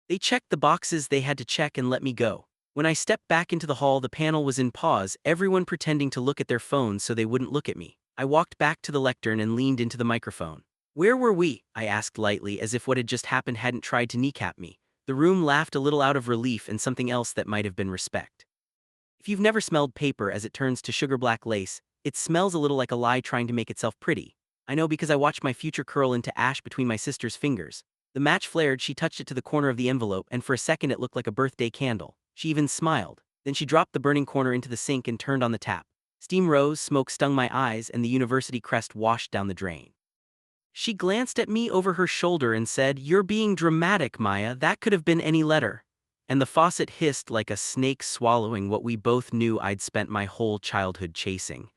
They checked the boxes they had to check and let me go. When I stepped back into the hall, the panel was in pause, everyone pretending to look at their phones so they wouldn't look at me. I walked back to the lectern and leaned into the microphone. "Where were we?" I asked lightly, as if what had just happened hadn't tried to kneecap me. The room laughed a little out of relief and something else that might have been respect. If you've never smelled paper as it turns to sugar black lace, it smells a little like a lie trying to make itself pretty. I know because I watched my future curl into ash between my sister's fingers. The match flared, she touched it to the corner of the envelope, and for a second it looked like a birthday candle. She even smiled. Then she dropped the burning corner into the sink and turned on the tap. Steam rose, smoke stung my eyes, and the university crest washed down the drain. She glanced at me over her shoulder and said, "You're being dramatic, Maya. That could have been any letter." And the faucet hissed like a snake swallowing what we both knew I'd spent my whole childhood chasing.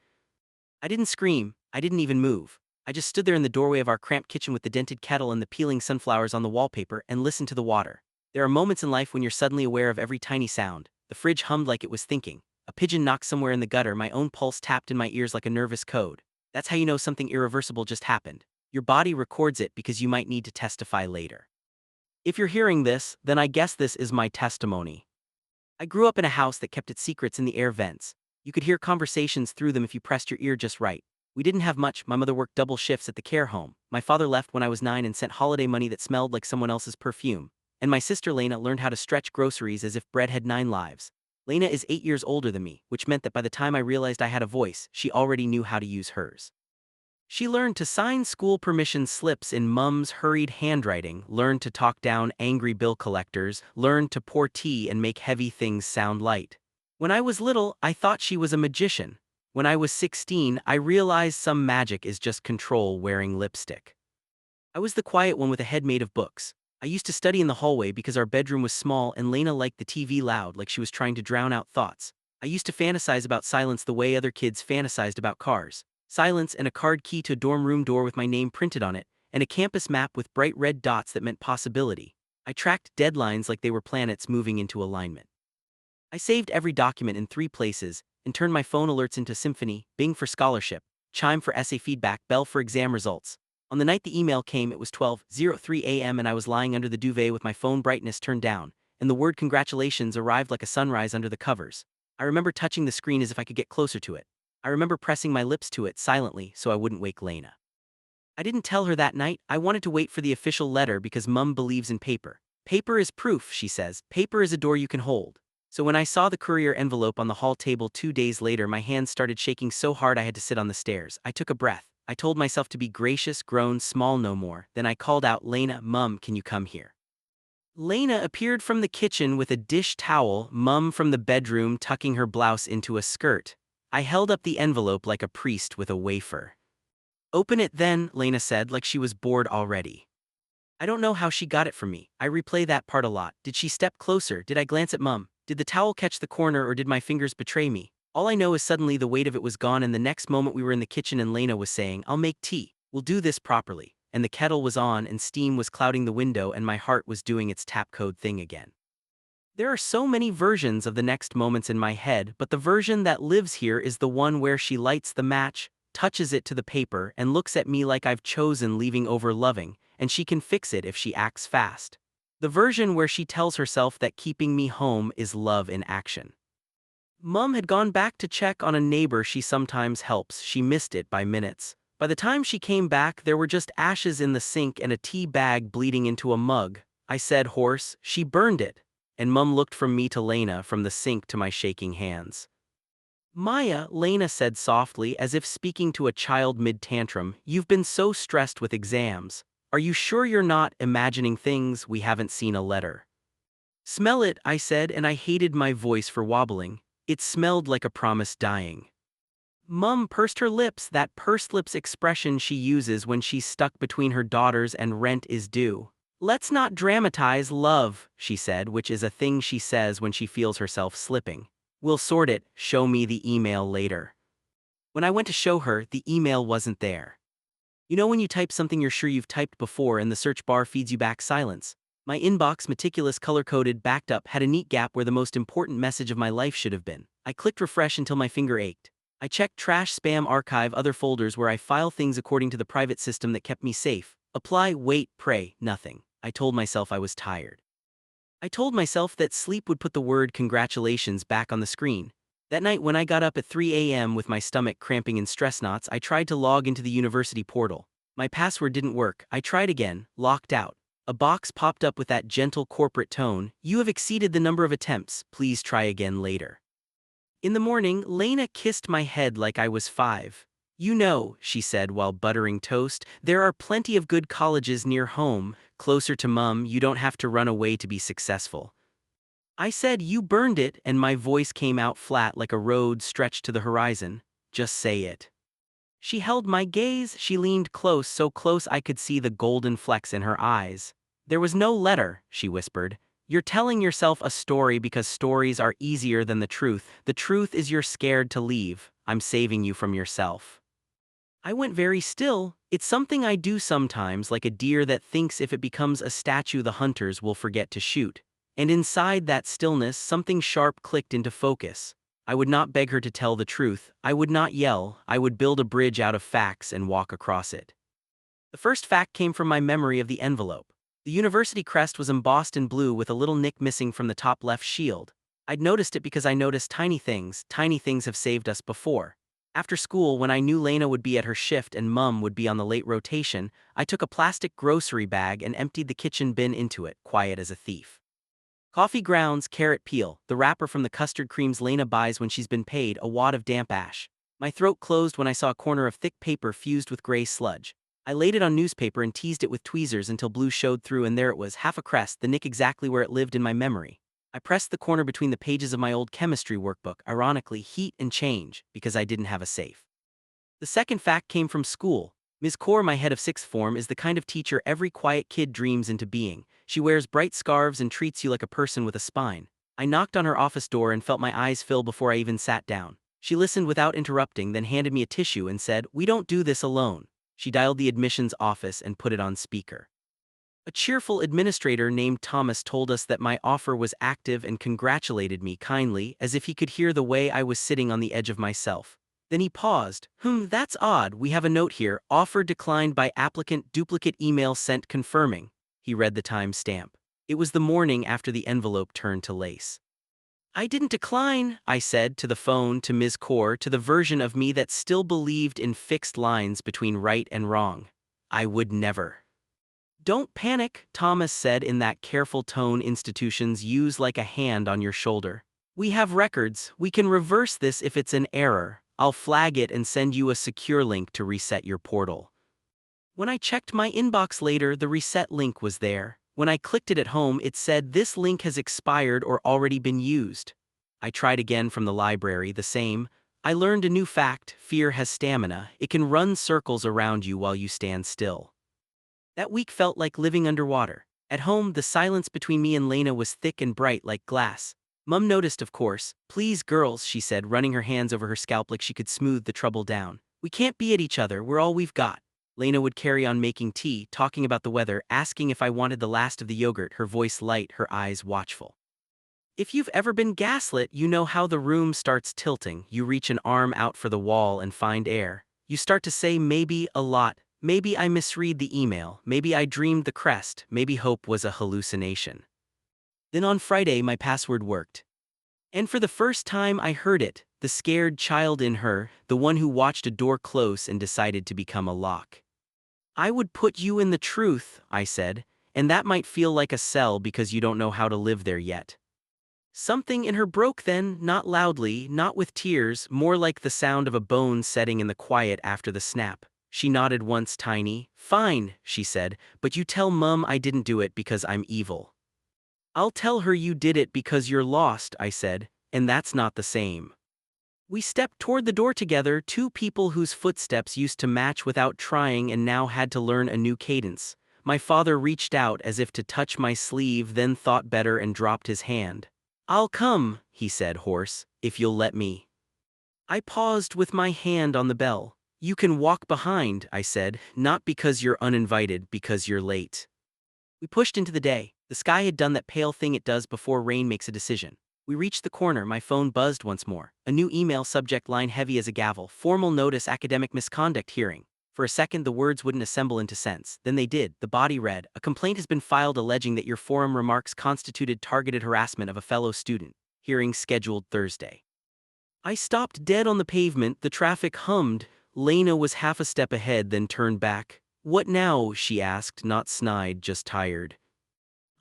I didn't scream, I didn't even move. I just stood there in the doorway of our cramped kitchen with the dented kettle and the peeling sunflowers on the wallpaper and listened to the water. There are moments in life when you're suddenly aware of every tiny sound. The fridge hummed like it was thinking. A pigeon knocked somewhere in the gutter, my own pulse tapped in my ears like a nervous code. That's how you know something irreversible just happened. Your body records it because you might need to testify later. If you're hearing this, then I guess this is my testimony. I grew up in a house that kept its secrets in the air vents. You could hear conversations through them if you pressed your ear just right. We didn't have much. My mother worked double shifts at the care home. My father left when I was 9 and sent holiday money that smelled like someone else's perfume. And my sister Lena learned how to stretch groceries as if bread had 9 lives. Lena is 8 years older than me, which meant that by the time I realized I had a voice, she already knew how to use hers. She learned to sign school permission slips in Mum's hurried handwriting, learned to talk down angry bill collectors, learned to pour tea and make heavy things sound light. When I was little, I thought she was a magician. When I was 16, I realized some magic is just control wearing lipstick. I was the quiet one with a head made of books. I used to study in the hallway because our bedroom was small and Lena liked the TV loud like she was trying to drown out thoughts. I used to fantasize about silence the way other kids fantasized about cars. Silence and a card key to a dorm room door with my name printed on it, and a campus map with bright red dots that meant possibility. I tracked deadlines like they were planets moving into alignment. I saved every document in 3 places and turned my phone alerts into Symphony, Bing for scholarship, Chime for essay feedback, Bell for exam results. On the night the email came, it was 12:03 a.m. and I was lying under the duvet with my phone brightness turned down, and the word congratulations arrived like a sunrise under the covers. I remember touching the screen as if I could get closer to it. I remember pressing my lips to it silently so I wouldn't wake Lena. I didn't tell her that night. I wanted to wait for the official letter because Mum believes in paper. Paper is proof, she says. Paper is a door you can hold. So when I saw the courier envelope on the hall table 2 days later, my hands started shaking so hard I had to sit on the stairs. I took a breath. I told myself to be gracious, grown, small no more. Then I called out, "Lena, Mum, can you come here?" Lena appeared from the kitchen with a dish towel, Mum from the bedroom tucking her blouse into a skirt. I held up the envelope like a priest with a wafer. "Open it then," Lena said, like she was bored already. I don't know how she got it from me. I replay that part a lot. Did she step closer? Did I glance at Mum? Did the towel catch the corner or did my fingers betray me? All I know is suddenly the weight of it was gone and the next moment we were in the kitchen and Lena was saying, "I'll make tea. We'll do this properly." And the kettle was on and steam was clouding the window and my heart was doing its tap code thing again. There are so many versions of the next moments in my head, but the version that lives here is the one where she lights the match, touches it to the paper, and looks at me like I've chosen leaving over loving, and she can fix it if she acts fast. The version where she tells herself that keeping me home is love in action. Mum had gone back to check on a neighbor she sometimes helps. She missed it by minutes. By the time she came back, there were just ashes in the sink and a tea bag bleeding into a mug. I said hoarse, "She burned it." And Mum looked from me to Lena, from the sink to my shaking hands. "Maya," Lena said softly, as if speaking to a child mid-tantrum, "you've been so stressed with exams. Are you sure you're not imagining things? We haven't seen a letter." "Smell it," I said, and I hated my voice for wobbling. It smelled like a promise dying. Mum pursed her lips, that pursed lips expression she uses when she's stuck between her daughters and rent is due. "Let's not dramatize love," she said, which is a thing she says when she feels herself slipping. "We'll sort it, show me the email later." When I went to show her, the email wasn't there. You know when you type something you're sure you've typed before and the search bar feeds you back silence? My inbox, meticulous color-coded, backed up, had a neat gap where the most important message of my life should have been. I clicked refresh until my finger ached. I checked trash, spam, archive, other folders where I file things according to the private system that kept me safe. Apply, wait, pray, nothing. I told myself I was tired. I told myself that sleep would put the word congratulations back on the screen. That night when I got up at 3 a.m. with my stomach cramping in stress knots, I tried to log into the university portal. My password didn't work. I tried again, locked out. A box popped up with that gentle corporate tone: "You have exceeded the number of attempts. Please try again later." In the morning, Lena kissed my head like I was 5. "You know," she said while buttering toast, "there are plenty of good colleges near home, closer to Mum. You don't have to run away to be successful." I said, "You burned it," and my voice came out flat like a road stretched to the horizon. "Just say it." She held my gaze. She leaned close, so close I could see the golden flecks in her eyes. "There was no letter," she whispered. "You're telling yourself a story because stories are easier than the truth. The truth is you're scared to leave. I'm saving you from yourself." I went very still. It's something I do sometimes, like a deer that thinks if it becomes a statue the hunters will forget to shoot. And inside that stillness, something sharp clicked into focus. I would not beg her to tell the truth. I would not yell. I would build a bridge out of facts and walk across it. The first fact came from my memory of the envelope. The university crest was embossed in blue with a little nick missing from the top left shield. I'd noticed it because I noticed tiny things. Tiny things have saved us before. After school, when I knew Lena would be at her shift and Mum would be on the late rotation, I took a plastic grocery bag and emptied the kitchen bin into it, quiet as a thief. Coffee grounds, carrot peel, the wrapper from the custard creams Lena buys when she's been paid, a wad of damp ash. My throat closed when I saw a corner of thick paper fused with gray sludge. I laid it on newspaper and teased it with tweezers until blue showed through, and there it was, half a crest, the nick exactly where it lived in my memory. I pressed the corner between the pages of my old chemistry workbook, ironically heat and change, because I didn't have a safe. The second fact came from school. Ms. Kaur, my head of sixth form, is the kind of teacher every quiet kid dreams into being. She wears bright scarves and treats you like a person with a spine. I knocked on her office door and felt my eyes fill before I even sat down. She listened without interrupting, then handed me a tissue and said, "We don't do this alone." She dialed the admissions office and put it on speaker. A cheerful administrator named Thomas told us that my offer was active and congratulated me kindly, as if he could hear the way I was sitting on the edge of myself. Then he paused. That's odd. We have a note here. Offer declined by applicant, duplicate email sent confirming." He read the time stamp. It was the morning after the envelope turned to lace. "I didn't decline," I said to the phone, to Ms. Kaur, to the version of me that still believed in fixed lines between right and wrong. "I would never." "Don't panic," Thomas said in that careful tone institutions use, like a hand on your shoulder. "We have records. We can reverse this if it's an error. I'll flag it and send you a secure link to reset your portal." When I checked my inbox later, the reset link was there. When I clicked it at home, it said, "This link has expired or already been used." I tried again from the library, the same. I learned a new fact: fear has stamina. It can run circles around you while you stand still. That week felt like living underwater. At home, the silence between me and Lena was thick and bright like glass. Mum noticed, of course. "Please, girls," she said, running her hands over her scalp like she could smooth the trouble down. "We can't be at each other. We're all we've got." Lena would carry on making tea, talking about the weather, asking if I wanted the last of the yogurt, her voice light, her eyes watchful. If you've ever been gaslit, you know how the room starts tilting. You reach an arm out for the wall and find air. You start to say maybe a lot. Maybe I misread the email. Maybe I dreamed the crest. Maybe hope was a hallucination. Then on Friday, my password worked. And for the first time I heard it, the scared child in her, the one who watched a door close and decided to become a lock. "I would put you in the truth," I said, "and that might feel like a cell because you don't know how to live there yet." Something in her broke then, not loudly, not with tears, more like the sound of a bone setting in the quiet after the snap. She nodded once, tiny. "Fine," she said, "but you tell Mum I didn't do it because I'm evil." "I'll tell her you did it because you're lost," I said, "and that's not the same." We stepped toward the door together, two people whose footsteps used to match without trying and now had to learn a new cadence. My father reached out as if to touch my sleeve, then thought better and dropped his hand. "I'll come," he said, hoarse, "if you'll let me." I paused with my hand on the bell. "You can walk behind," I said, "not because you're uninvited, because you're late." We pushed into the day. The sky had done that pale thing it does before rain makes a decision. We reached the corner. My phone buzzed once more. A new email, subject line heavy as a gavel. "Formal notice, academic misconduct hearing." For a second, the words wouldn't assemble into sense. Then they did. The body read, "A complaint has been filed alleging that your forum remarks constituted targeted harassment of a fellow student. Hearing scheduled Thursday." I stopped dead on the pavement. The traffic hummed. Lena was half a step ahead, then turned back. "What now?" she asked, not snide, just tired.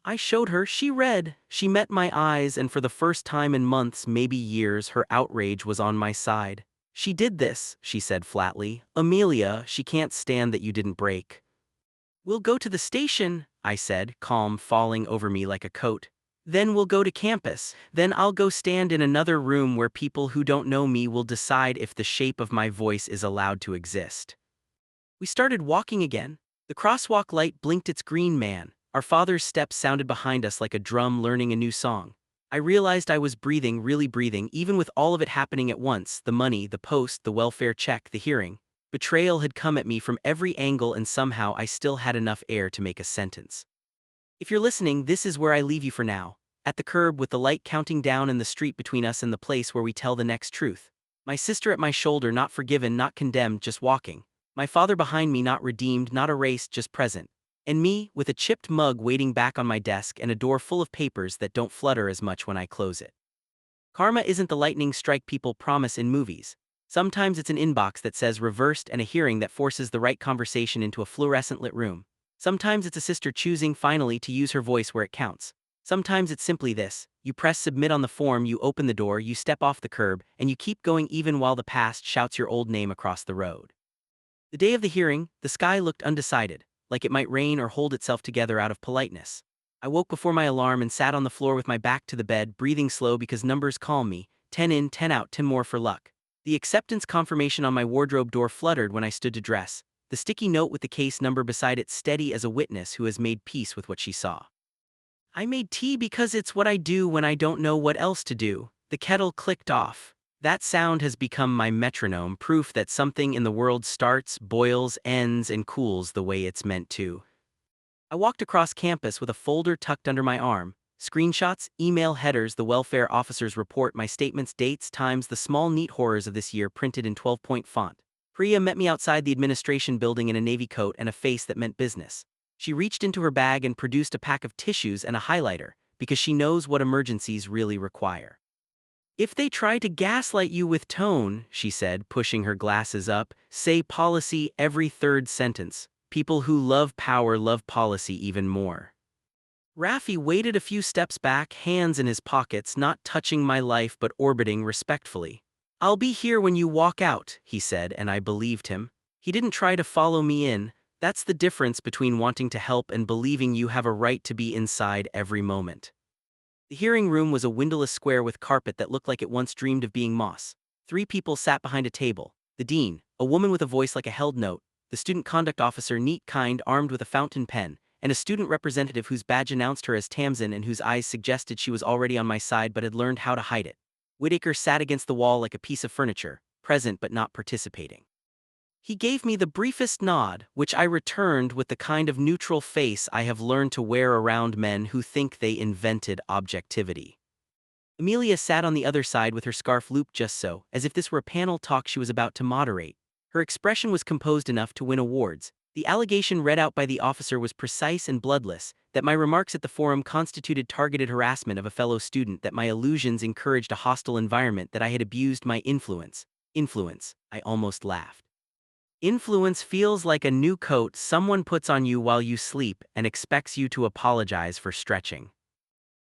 I showed her. She read. She met my eyes, and for the first time in months, maybe years, her outrage was on my side. "She did this," she said flatly. "Amelia, she can't stand that you didn't break." "We'll go to the station," I said, calm falling over me like a coat. "Then we'll go to campus. Then I'll go stand in another room where people who don't know me will decide if the shape of my voice is allowed to exist." We started walking again. The crosswalk light blinked its green man. Our father's steps sounded behind us like a drum learning a new song. I realized I was breathing, really breathing, even with all of it happening at once: the money, the post, the welfare check, the hearing. Betrayal had come at me from every angle, and somehow I still had enough air to make a sentence. If you're listening, this is where I leave you for now. At the curb, with the light counting down and the street between us and the place where we tell the next truth. My sister at my shoulder, not forgiven, not condemned, just walking. My father behind me, not redeemed, not erased, just present. And me, with a chipped mug waiting back on my desk and a door full of papers that don't flutter as much when I close it. Karma isn't the lightning strike people promise in movies. Sometimes it's an inbox that says reversed and a hearing that forces the right conversation into a fluorescent lit room. Sometimes it's a sister choosing finally to use her voice where it counts. Sometimes it's simply this: you press submit on the form, you open the door, you step off the curb, and you keep going even while the past shouts your old name across the road. The day of the hearing, the sky looked undecided, like it might rain or hold itself together out of politeness. I woke before my alarm and sat on the floor with my back to the bed, breathing slow because numbers calm me: 10 in, 10 out, 10 more for luck. The acceptance confirmation on my wardrobe door fluttered when I stood to dress, the sticky note with the case number beside it steady as a witness who has made peace with what she saw. I made tea because it's what I do when I don't know what else to do. The kettle clicked off. That sound has become my metronome, proof that something in the world starts, boils, ends, and cools the way it's meant to. I walked across campus with a folder tucked under my arm. Screenshots, email headers, the welfare officer's report, my statements, dates, times, the small neat horrors of this year printed in 12-point font. Priya met me outside the administration building in a navy coat and a face that meant business. She reached into her bag and produced a pack of tissues and a highlighter, because she knows what emergencies really require. "If they try to gaslight you with tone," she said, pushing her glasses up, "say policy every third sentence. People who love power love policy even more." Raffi waited a few steps back, hands in his pockets, not touching my life but orbiting respectfully. "I'll be here when you walk out," he said, and I believed him. He didn't try to follow me in. That's the difference between wanting to help and believing you have a right to be inside every moment. The hearing room was a windowless square with carpet that looked like it once dreamed of being moss. 3 people sat behind a table: the dean, a woman with a voice like a held note; the student conduct officer, neat, kind, armed with a fountain pen; and a student representative whose badge announced her as Tamsin and whose eyes suggested she was already on my side but had learned how to hide it. Whitaker sat against the wall like a piece of furniture, present but not participating. He gave me the briefest nod, which I returned with the kind of neutral face I have learned to wear around men who think they invented objectivity. Amelia sat on the other side with her scarf looped just so, as if this were a panel talk she was about to moderate. Her expression was composed enough to win awards. The allegation read out by the officer was precise and bloodless: that my remarks at the forum constituted targeted harassment of a fellow student, that my allusions encouraged a hostile environment, that I had abused my influence. Influence, I almost laughed. Influence feels like a new coat someone puts on you while you sleep and expects you to apologize for stretching.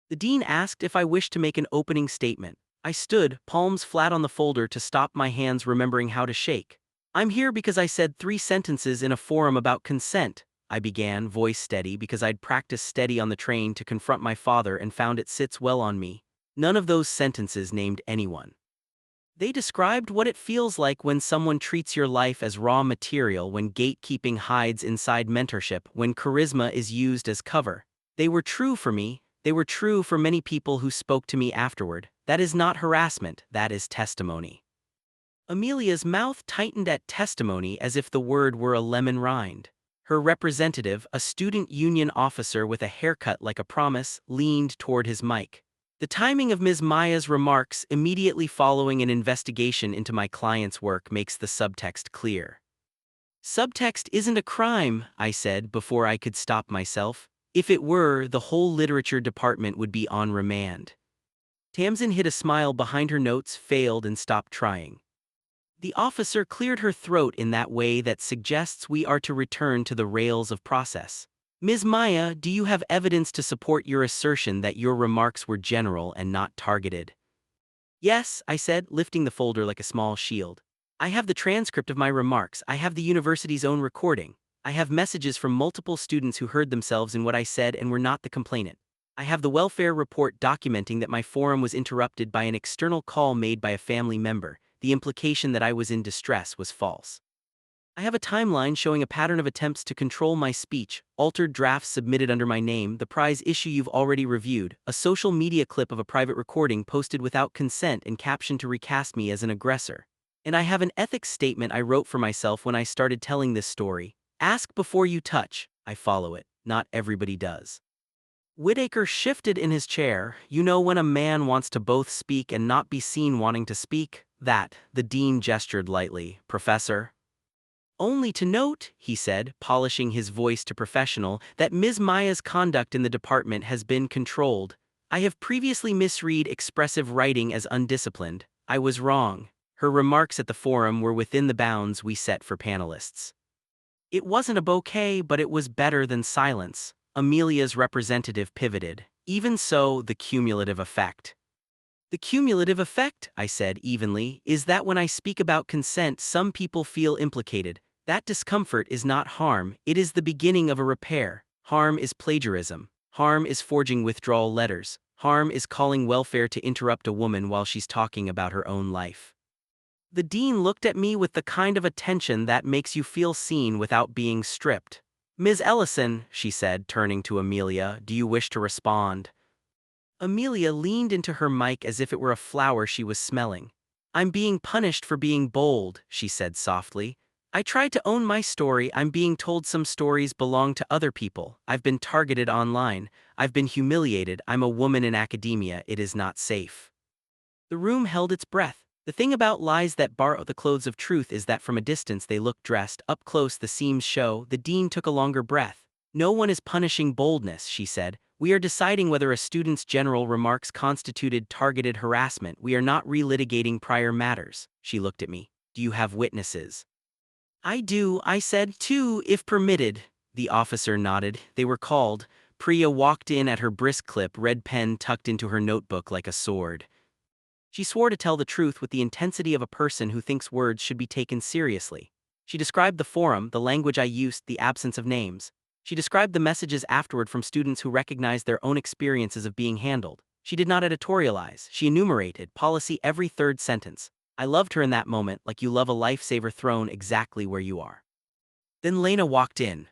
The dean asked if I wished to make an opening statement. I stood, palms flat on the folder, to stop my hands, remembering how to shake. "I'm here because I said 3 sentences in a forum about consent," I began, voice steady, because I'd practiced steady on the train to confront my father and found it sits well on me. None of those sentences named anyone. They described what it feels like when someone treats your life as raw material, when gatekeeping hides inside mentorship, when charisma is used as cover. They were true for me. They were true for many people who spoke to me afterward. That is not harassment, that is testimony. Amelia's mouth tightened at testimony as if the word were a lemon rind. Her representative, a student union officer with a haircut like a promise, leaned toward his mic. The timing of Ms. Maya's remarks immediately following an investigation into my client's work makes the subtext clear. Subtext isn't a crime, I said before I could stop myself. If it were, the whole literature department would be on remand. Tamsin hid a smile behind her notes, failed, and stopped trying. The officer cleared her throat in that way that suggests we are to return to the rails of process. Ms. Maya, do you have evidence to support your assertion that your remarks were general and not targeted? Yes, I said, lifting the folder like a small shield. I have the transcript of my remarks. I have the university's own recording. I have messages from multiple students who heard themselves in what I said and were not the complainant. I have the welfare report documenting that my forum was interrupted by an external call made by a family member. The implication that I was in distress was false. I have a timeline showing a pattern of attempts to control my speech, altered drafts submitted under my name, the prize issue you've already reviewed, a social media clip of a private recording posted without consent and captioned to recast me as an aggressor. And I have an ethics statement I wrote for myself when I started telling this story. Ask before you touch. I follow it. Not everybody does. Whitaker shifted in his chair. You know when a man wants to both speak and not be seen wanting to speak? That, the dean gestured lightly. Professor? Only to note, he said, polishing his voice to professional, that Ms. Maya's conduct in the department has been controlled. I have previously misread expressive writing as undisciplined. I was wrong. Her remarks at the forum were within the bounds we set for panelists. It wasn't a bouquet, but it was better than silence. Amelia's representative pivoted. Even so, the cumulative effect. The cumulative effect, I said evenly, is that when I speak about consent, some people feel implicated. That discomfort is not harm, it is the beginning of a repair. Harm is plagiarism. Harm is forging withdrawal letters. Harm is calling welfare to interrupt a woman while she's talking about her own life. The dean looked at me with the kind of attention that makes you feel seen without being stripped. Ms. Ellison, she said, turning to Amelia, do you wish to respond? Amelia leaned into her mic as if it were a flower she was smelling. I'm being punished for being bold, she said softly. I tried to own my story. I'm being told some stories belong to other people. I've been targeted online. I've been humiliated. I'm a woman in academia. It is not safe. The room held its breath. The thing about lies that borrow the clothes of truth is that from a distance they look dressed. Up close the seams show. The dean took a longer breath. No one is punishing boldness, she said. We are deciding whether a student's general remarks constituted targeted harassment. We are not relitigating prior matters. She looked at me. Do you have witnesses? I do, I said, too, if permitted. The officer nodded. They were called. Priya walked in at her brisk clip, red pen tucked into her notebook like a sword. She swore to tell the truth with the intensity of a person who thinks words should be taken seriously. She described the forum, the language I used, the absence of names. She described the messages afterward from students who recognized their own experiences of being handled. She did not editorialize. She enumerated policy every third sentence. I loved her in that moment, like you love a lifesaver thrown exactly where you are. Then Lena walked in.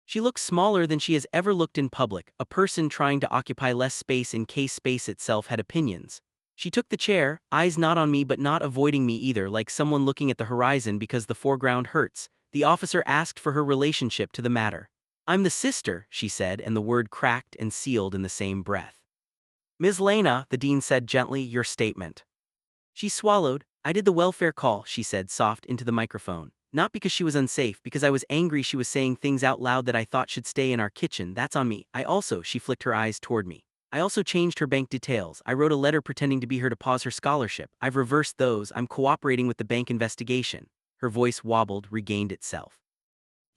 She looked smaller than she has ever looked in public, a person trying to occupy less space in case space itself had opinions. She took the chair, eyes not on me but not avoiding me either, like someone looking at the horizon because the foreground hurts. The officer asked for her relationship to the matter. I'm the sister, she said, and the word cracked and sealed in the same breath. Ms. Lena, the dean said gently, your statement. She swallowed. I did the welfare call, she said, soft, into the microphone. Not because she was unsafe, because I was angry she was saying things out loud that I thought should stay in our kitchen. That's on me. She flicked her eyes toward me. I also changed her bank details. I wrote a letter pretending to be her to pause her scholarship. I've reversed those. I'm cooperating with the bank investigation. Her voice wobbled, regained itself.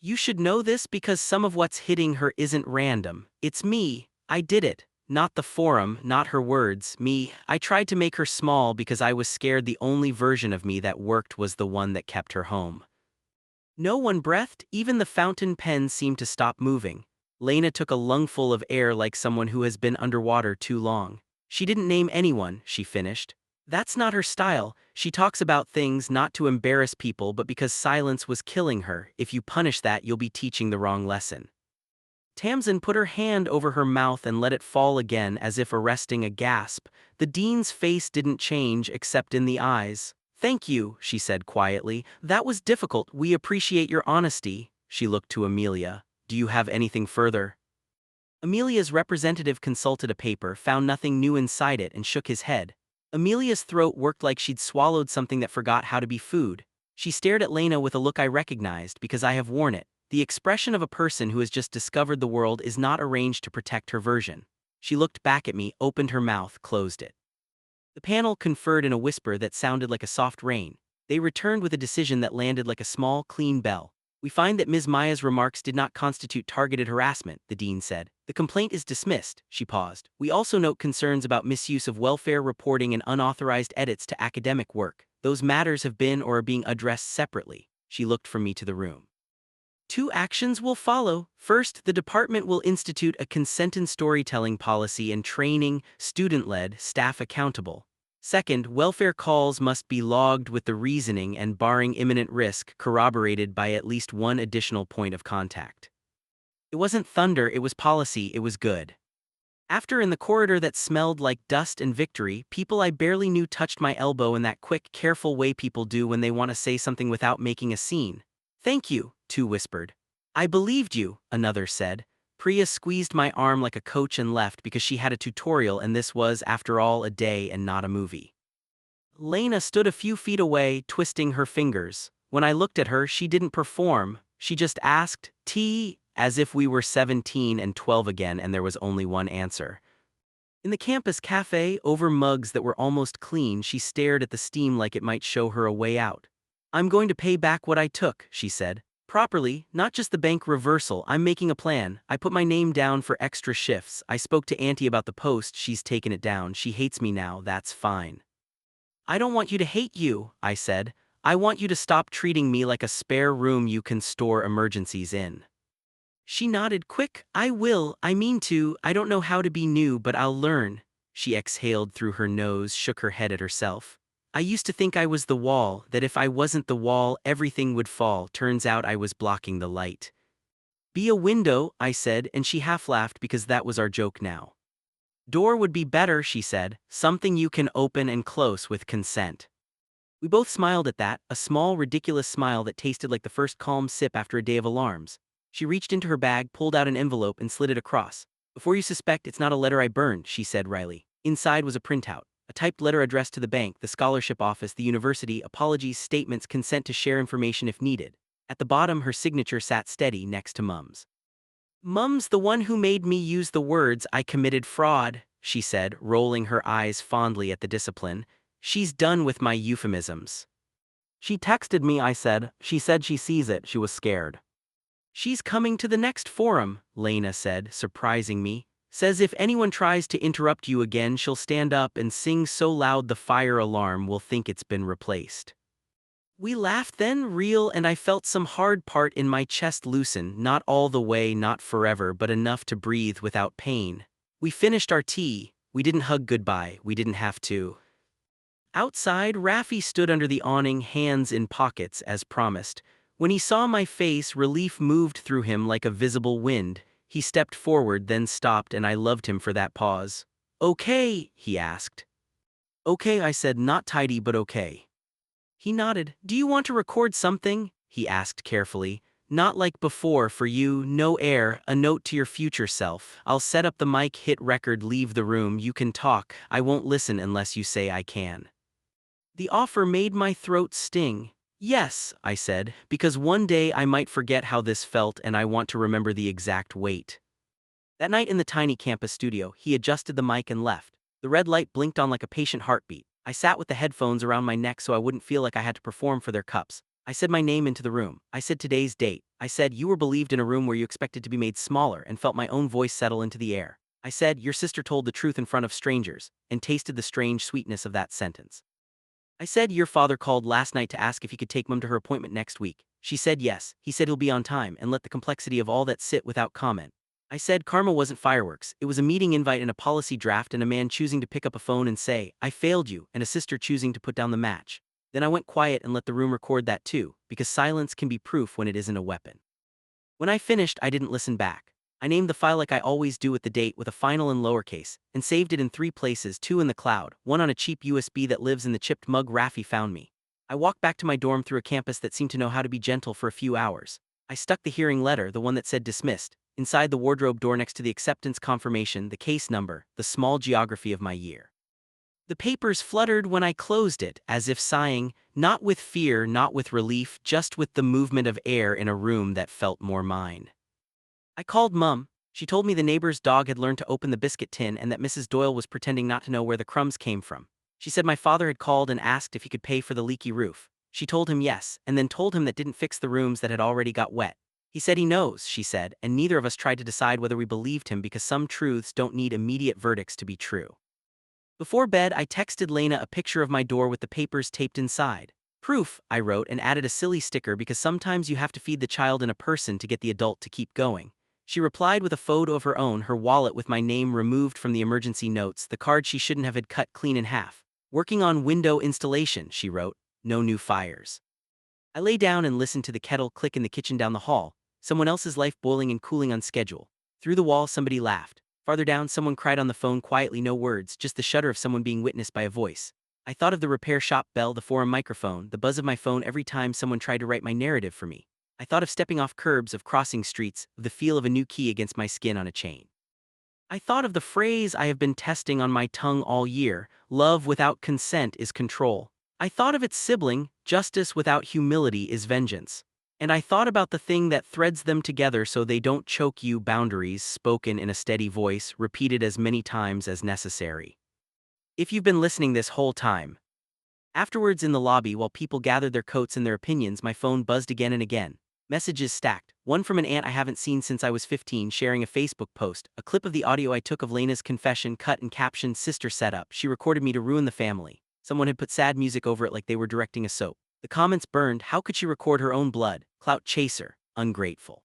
You should know this because some of what's hitting her isn't random. It's me. I did it. Not the forum, not her words, me. I tried to make her small because I was scared the only version of me that worked was the one that kept her home. No one breathed, even the fountain pen seemed to stop moving. Lena took a lungful of air like someone who has been underwater too long. She didn't name anyone, she finished. That's not her style. She talks about things not to embarrass people but because silence was killing her. If you punish that, you'll be teaching the wrong lesson. Tamsin put her hand over her mouth and let it fall again as if arresting a gasp. The dean's face didn't change except in the eyes. Thank you, she said quietly. That was difficult. We appreciate your honesty. She looked to Amelia. Do you have anything further? Amelia's representative consulted a paper, found nothing new inside it, and shook his head. Amelia's throat worked like she'd swallowed something that forgot how to be food. She stared at Lena with a look I recognized because I have worn it. The expression of a person who has just discovered the world is not arranged to protect her version. She looked back at me, opened her mouth, closed it. The panel conferred in a whisper that sounded like a soft rain. They returned with a decision that landed like a small, clean bell. We find that Ms. Maya's remarks did not constitute targeted harassment, the dean said. The complaint is dismissed, she paused. We also note concerns about misuse of welfare reporting and unauthorized edits to academic work. Those matters have been or are being addressed separately. She looked from me to the room. Two actions will follow. First, the department will institute a consent and storytelling policy and training, student-led, staff accountable. Second, welfare calls must be logged with the reasoning and, barring imminent risk, corroborated by at least one additional point of contact. It wasn't thunder, it was policy, it was good. After, in the corridor that smelled like dust and victory, people I barely knew touched my elbow in that quick, careful way people do when they want to say something without making a scene. "Thank you," two whispered. "I believed you," another said. Priya squeezed my arm like a coach and left because she had a tutorial and this was, after all, a day and not a movie. Lena stood a few feet away, twisting her fingers. When I looked at her, she didn't perform. She just asked, "Tea?" as if we were 17 and 12 again and there was only one answer. In the campus cafe, over mugs that were almost clean, she stared at the steam like it might show her a way out. "I'm going to pay back what I took," she said. "Properly, not just the bank reversal. I'm making a plan. I put my name down for extra shifts. I spoke to Auntie about the post. She's taken it down. She hates me now. That's fine." "I don't want you to hate you," I said. "I want you to stop treating me like a spare room you can store emergencies in." She nodded. "Quick, I will. I mean to. I don't know how to be new, but I'll learn." She exhaled through her nose, shook her head at herself. "I used to think I was the wall, that if I wasn't the wall, everything would fall. Turns out I was blocking the light." "Be a window," I said, and she half laughed because that was our joke now. "Door would be better," she said. "Something you can open and close with consent." We both smiled at that, a small, ridiculous smile that tasted like the first calm sip after a day of alarms. She reached into her bag, pulled out an envelope, and slid it across. "Before you suspect, it's not a letter I burned," she said wryly. Inside was a printout. A typed letter addressed to the bank, the scholarship office, the university, apologies, statements, consent to share information if needed. At the bottom, her signature sat steady next to Mum's. "Mum's the one who made me use the words 'I committed fraud,'" she said, rolling her eyes fondly at the discipline. "She's done with my euphemisms." "She texted me," I said. "She said she sees it." She was scared. "She's coming to the next forum," Lena said, surprising me. "Says if anyone tries to interrupt you again, she'll stand up and sing so loud the fire alarm will think it's been replaced." We laughed then, real, and I felt some hard part in my chest loosen, not all the way, not forever, but enough to breathe without pain. We finished our tea. We didn't hug goodbye. We didn't have to. Outside, Raffi stood under the awning, hands in pockets, as promised. When he saw my face, relief moved through him like a visible wind. He stepped forward, then stopped, and I loved him for that pause. "Okay?" he asked. "Okay," I said, "not tidy, but okay." He nodded. "Do you want to record something?" he asked carefully. "Not like before, for you, no air, a note to your future self. I'll set up the mic, hit record, leave the room, you can talk, I won't listen unless you say I can." The offer made my throat sting. "Yes," I said, "because one day I might forget how this felt and I want to remember the exact weight." That night in the tiny campus studio, he adjusted the mic and left. The red light blinked on like a patient heartbeat. I sat with the headphones around my neck so I wouldn't feel like I had to perform for their cups. I said my name into the room. I said today's date. I said you were believed in a room where you expected to be made smaller and felt my own voice settle into the air. I said your sister told the truth in front of strangers, and tasted the strange sweetness of that sentence. I said your father called last night to ask if he could take Mum to her appointment next week. She said yes. He said he'll be on time and let the complexity of all that sit without comment. I said karma wasn't fireworks, it was a meeting invite and a policy draft and a man choosing to pick up a phone and say, "I failed you," and a sister choosing to put down the match. Then I went quiet and let the room record that too, because silence can be proof when it isn't a weapon. When I finished, I didn't listen back. I named the file like I always do with the date with a final in lowercase, and saved it in 3 places, 2 in the cloud, 1 on a cheap USB that lives in the chipped mug Raffi found me. I walked back to my dorm through a campus that seemed to know how to be gentle for a few hours. I stuck the hearing letter, the one that said dismissed, inside the wardrobe door next to the acceptance confirmation, the case number, the small geography of my year. The papers fluttered when I closed it, as if sighing, not with fear, not with relief, just with the movement of air in a room that felt more mine. I called Mum. She told me the neighbor's dog had learned to open the biscuit tin and that Mrs. Doyle was pretending not to know where the crumbs came from. She said my father had called and asked if he could pay for the leaky roof. She told him yes, and then told him that didn't fix the rooms that had already got wet. He said he knows, she said, and neither of us tried to decide whether we believed him because some truths don't need immediate verdicts to be true. Before bed, I texted Lena a picture of my door with the papers taped inside. Proof, I wrote, and added a silly sticker because sometimes you have to feed the child in a person to get the adult to keep going. She replied with a photo of her own, her wallet with my name removed from the emergency notes, the card she shouldn't have had cut clean in half. Working on window installation, she wrote, no new fires. I lay down and listened to the kettle click in the kitchen down the hall, someone else's life boiling and cooling on schedule. Through the wall, somebody laughed. Farther down, someone cried on the phone quietly, no words, just the shudder of someone being witnessed by a voice. I thought of the repair shop bell, the forum microphone, the buzz of my phone every time someone tried to write my narrative for me. I thought of stepping off curbs, of crossing streets, of the feel of a new key against my skin on a chain. I thought of the phrase I have been testing on my tongue all year, love without consent is control. I thought of its sibling, justice without humility is vengeance. And I thought about the thing that threads them together so they don't choke you, boundaries, spoken in a steady voice, repeated as many times as necessary. If you've been listening this whole time. Afterwards in the lobby while people gathered their coats and their opinions, my phone buzzed again and again. Messages stacked. One from an aunt I haven't seen since I was 15 sharing a Facebook post, a clip of the audio I took of Lena's confession cut and captioned sister setup. She recorded me to ruin the family. Someone had put sad music over it like they were directing a soap. The comments burned. How could she record her own blood? Clout chaser. Ungrateful.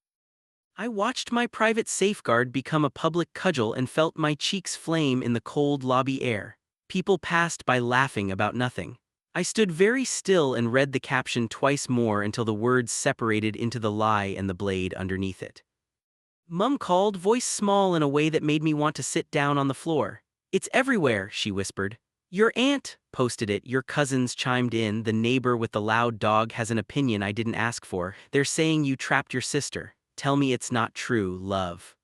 I watched my private safeguard become a public cudgel and felt my cheeks flame in the cold lobby air. People passed by laughing about nothing. I stood very still and read the caption twice more until the words separated into the lie and the blade underneath it. Mum called, voice small in a way that made me want to sit down on the floor. It's everywhere, she whispered. Your aunt posted it, your cousins chimed in, the neighbor with the loud dog has an opinion I didn't ask for. They're saying you trapped your sister. Tell me it's not true, love.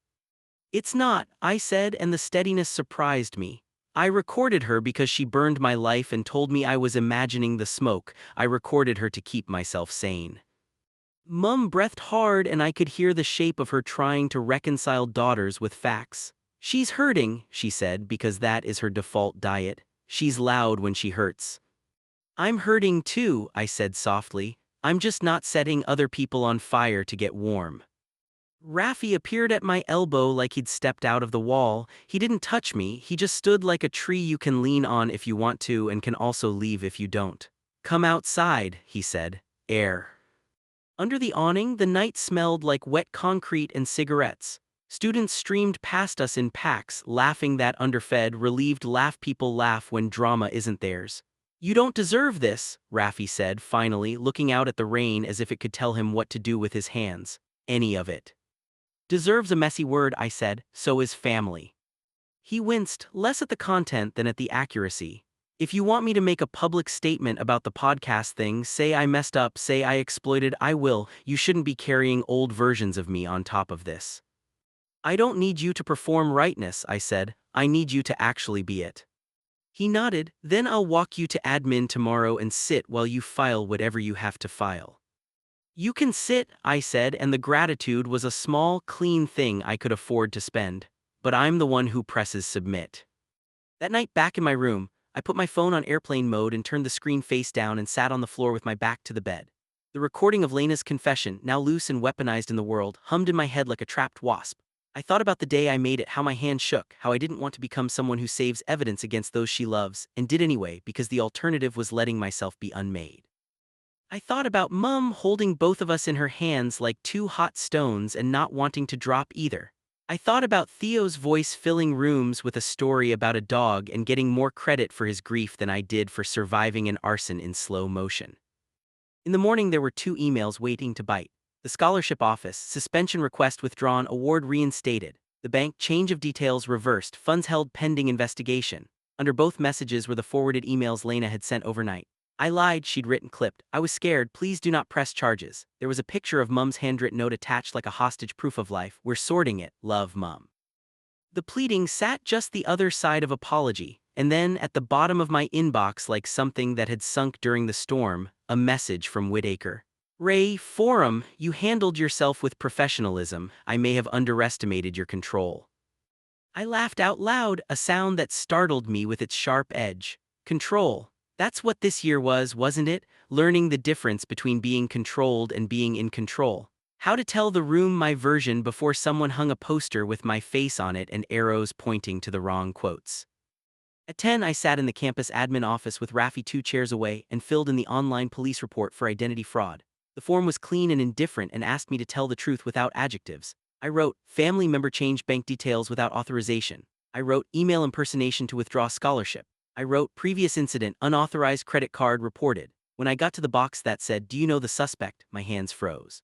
It's not, I said, and the steadiness surprised me. I recorded her because she burned my life and told me I was imagining the smoke. I recorded her to keep myself sane. Mum breathed hard and I could hear the shape of her trying to reconcile daughters with facts. She's hurting, she said, because that is her default diet. She's loud when she hurts. I'm hurting too, I said softly. I'm just not setting other people on fire to get warm. Raffi appeared at my elbow like he'd stepped out of the wall. He didn't touch me, he just stood like a tree you can lean on if you want to and can also leave if you don't. Come outside, he said. Air. Under the awning, the night smelled like wet concrete and cigarettes. Students streamed past us in packs, laughing that underfed, relieved laugh people laugh when drama isn't theirs. You don't deserve this, Raffi said, finally, looking out at the rain as if it could tell him what to do with his hands. Any of it. Deserves a messy word, I said, so is family. He winced, less at the content than at the accuracy. If you want me to make a public statement about the podcast thing, say I messed up, say I exploited, I will. You shouldn't be carrying old versions of me on top of this. I don't need you to perform rightness, I said, I need you to actually be it. He nodded, then I'll walk you to admin tomorrow and sit while you file whatever you have to file. You can sit, I said, and the gratitude was a small, clean thing I could afford to spend. But I'm the one who presses submit. That night back in my room, I put my phone on airplane mode and turned the screen face down and sat on the floor with my back to the bed. The recording of Lena's confession, now loose and weaponized in the world, hummed in my head like a trapped wasp. I thought about the day I made it, how my hand shook, how I didn't want to become someone who saves evidence against those she loves, and did anyway because the alternative was letting myself be unmade. I thought about Mum holding both of us in her hands like two hot stones and not wanting to drop either. I thought about Theo's voice filling rooms with a story about a dog and getting more credit for his grief than I did for surviving an arson in slow motion. In the morning there were 2 emails waiting to bite. The scholarship office, suspension request withdrawn, award reinstated. The bank, change of details reversed, funds held pending investigation. Under both messages were the forwarded emails Lena had sent overnight. I lied, she'd written clipped. I was scared, please do not press charges. There was a picture of Mum's handwritten note attached like a hostage proof of life. We're sorting it, love Mum. The pleading sat just the other side of apology. And then, at the bottom of my inbox like something that had sunk during the storm, a message from Whitaker. Ray, Forum, you handled yourself with professionalism. I may have underestimated your control. I laughed out loud, a sound that startled me with its sharp edge. Control. That's what this year was, wasn't it? Learning the difference between being controlled and being in control. How to tell the room my version before someone hung a poster with my face on it and arrows pointing to the wrong quotes. At 10, I sat in the campus admin office with Rafi 2 chairs away and filled in the online police report for identity fraud. The form was clean and indifferent and asked me to tell the truth without adjectives. I wrote, family member changed bank details without authorization. I wrote, email impersonation to withdraw scholarship. I wrote, previous incident, unauthorized credit card reported. When I got to the box that said, do you know the suspect, my hands froze.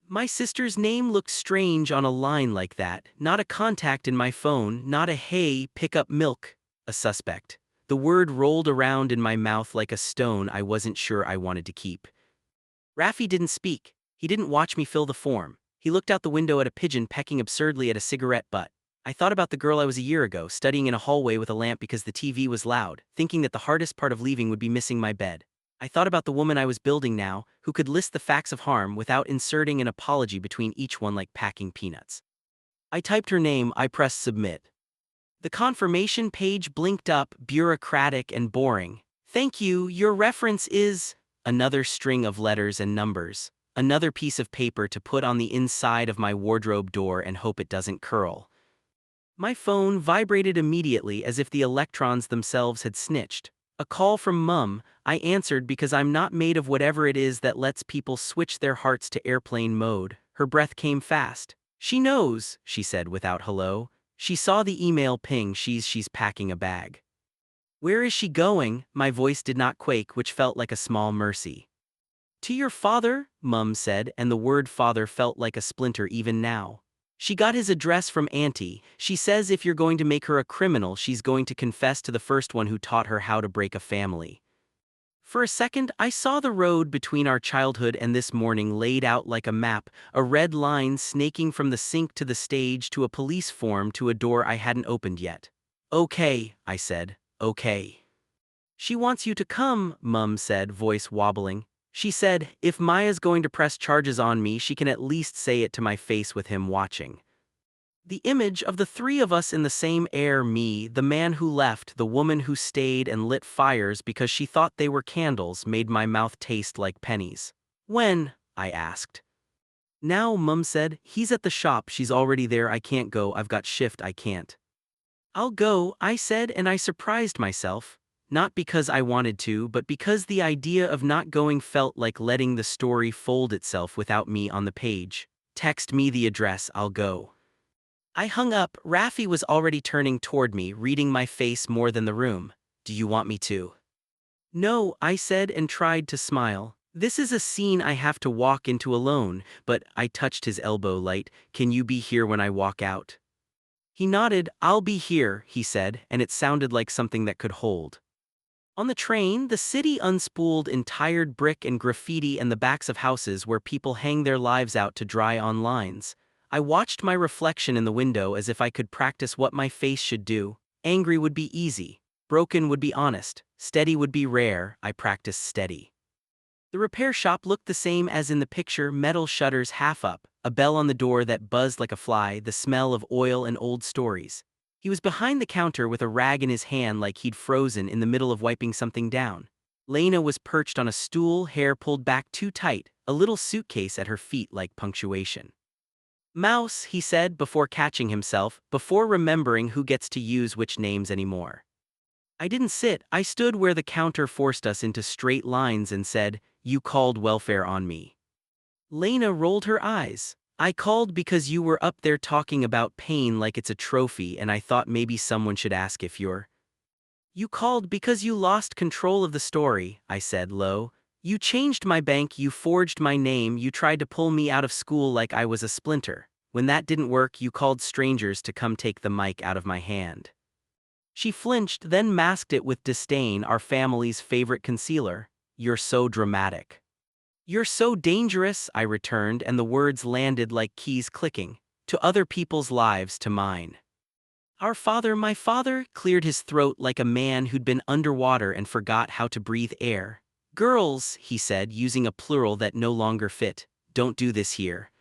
My sister's name looked strange on a line like that, not a contact in my phone, not a hey, pick up milk, a suspect. The word rolled around in my mouth like a stone I wasn't sure I wanted to keep. Rafi didn't speak. He didn't watch me fill the form. He looked out the window at a pigeon pecking absurdly at a cigarette butt. I thought about the girl I was a year ago, studying in a hallway with a lamp because the TV was loud, thinking that the hardest part of leaving would be missing my bed. I thought about the woman I was building now, who could list the facts of harm without inserting an apology between each one like packing peanuts. I typed her name, I pressed submit. The confirmation page blinked up, bureaucratic and boring. Thank you, your reference is... Another string of letters and numbers. Another piece of paper to put on the inside of my wardrobe door and hope it doesn't curl. My phone vibrated immediately as if the electrons themselves had snitched. A call from Mum. I answered because I'm not made of whatever it is that lets people switch their hearts to airplane mode. Her breath came fast. She knows, she said without hello. She saw the email ping, she's packing a bag. Where is she going? My voice did not quake, which felt like a small mercy. To your father, Mum said, and the word father felt like a splinter even now. She got his address from Auntie. She says if you're going to make her a criminal, she's going to confess to the first one who taught her how to break a family. For a second, I saw the road between our childhood and this morning laid out like a map, a red line snaking from the sink to the stage to a police form to a door I hadn't opened yet. Okay, I said, okay. She wants you to come, Mum said, voice wobbling. She said, if Maya's going to press charges on me, she can at least say it to my face with him watching. The image of the three of us in the same air, me, the man who left, the woman who stayed and lit fires because she thought they were candles, made my mouth taste like pennies. When? I asked. Now, Mum said, he's at the shop, she's already there, I can't go, I've got shift, I can't. I'll go, I said, and I surprised myself. Not because I wanted to, but because the idea of not going felt like letting the story fold itself without me on the page. Text me the address, I'll go. I hung up. Rafi was already turning toward me, reading my face more than the room. Do you want me to? No, I said and tried to smile. This is a scene I have to walk into alone, but I touched his elbow light. Can you be here when I walk out? He nodded. I'll be here, he said, and it sounded like something that could hold. On the train, the city unspooled in tired brick and graffiti and the backs of houses where people hang their lives out to dry on lines. I watched my reflection in the window as if I could practice what my face should do. Angry would be easy. Broken would be honest. Steady would be rare. I practiced steady. The repair shop looked the same as in the picture, metal shutters half up, a bell on the door that buzzed like a fly, the smell of oil and old stories. He was behind the counter with a rag in his hand like he'd frozen in the middle of wiping something down. Lena was perched on a stool, hair pulled back too tight, a little suitcase at her feet like punctuation. Mouse, he said before catching himself, before remembering who gets to use which names anymore. I didn't sit, I stood where the counter forced us into straight lines and said, you called welfare on me. Lena rolled her eyes. I called because you were up there talking about pain like it's a trophy and I thought maybe someone should ask if you're... You called because you lost control of the story, I said low. You changed my bank, you forged my name, you tried to pull me out of school like I was a splinter. When that didn't work, you called strangers to come take the mic out of my hand. She flinched, then masked it with disdain, our family's favorite concealer. You're so dramatic. You're so dangerous, I returned, and the words landed like keys clicking. To other people's lives, to mine. My father, cleared his throat like a man who'd been underwater and forgot how to breathe air. Girls, he said, using a plural that no longer fit. Don't do this here.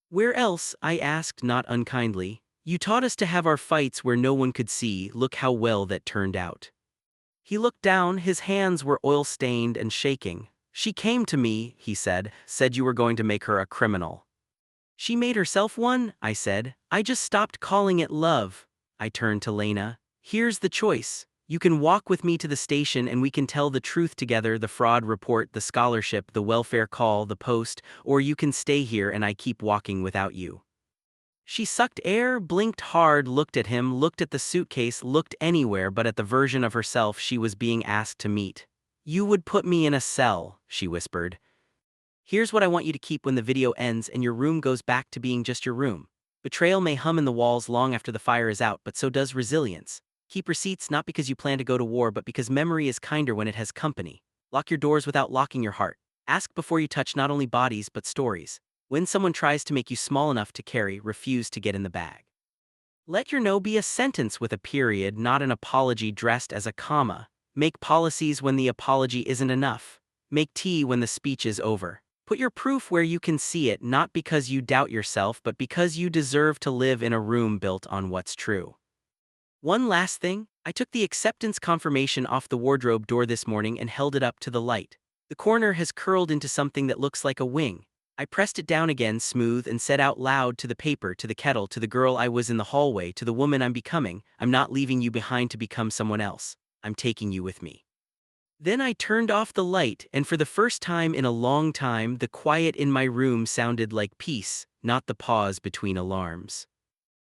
Where else? I asked, not unkindly. You taught us to have our fights where no one could see. Look how well that turned out. He looked down, his hands were oil-stained and shaking. She came to me, he said you were going to make her a criminal. She made herself one, I said. I just stopped calling it love. I turned to Lena. Here's the choice. You can walk with me to the station and we can tell the truth together, the fraud report, the scholarship, the welfare call, the post, or you can stay here and I keep walking without you. She sucked air, blinked hard, looked at him, looked at the suitcase, looked anywhere but at the version of herself she was being asked to meet. You would put me in a cell, she whispered. Here's what I want you to keep when the video ends and your room goes back to being just your room. Betrayal may hum in the walls long after the fire is out, but so does resilience. Keep receipts not because you plan to go to war but because memory is kinder when it has company. Lock your doors without locking your heart. Ask before you touch not only bodies but stories. When someone tries to make you small enough to carry, refuse to get in the bag. Let your no be a sentence with a period, not an apology dressed as a comma. Make policies when the apology isn't enough. Make tea when the speech is over. Put your proof where you can see it, not because you doubt yourself but because you deserve to live in a room built on what's true. One last thing, I took the acceptance confirmation off the wardrobe door this morning and held it up to the light. The corner has curled into something that looks like a wing. I pressed it down again smooth and said out loud to the paper, to the kettle, to the girl I was in the hallway, to the woman I'm becoming, I'm not leaving you behind to become someone else. I'm taking you with me. Then I turned off the light, and for the first time in a long time, the quiet in my room sounded like peace, not the pause between alarms.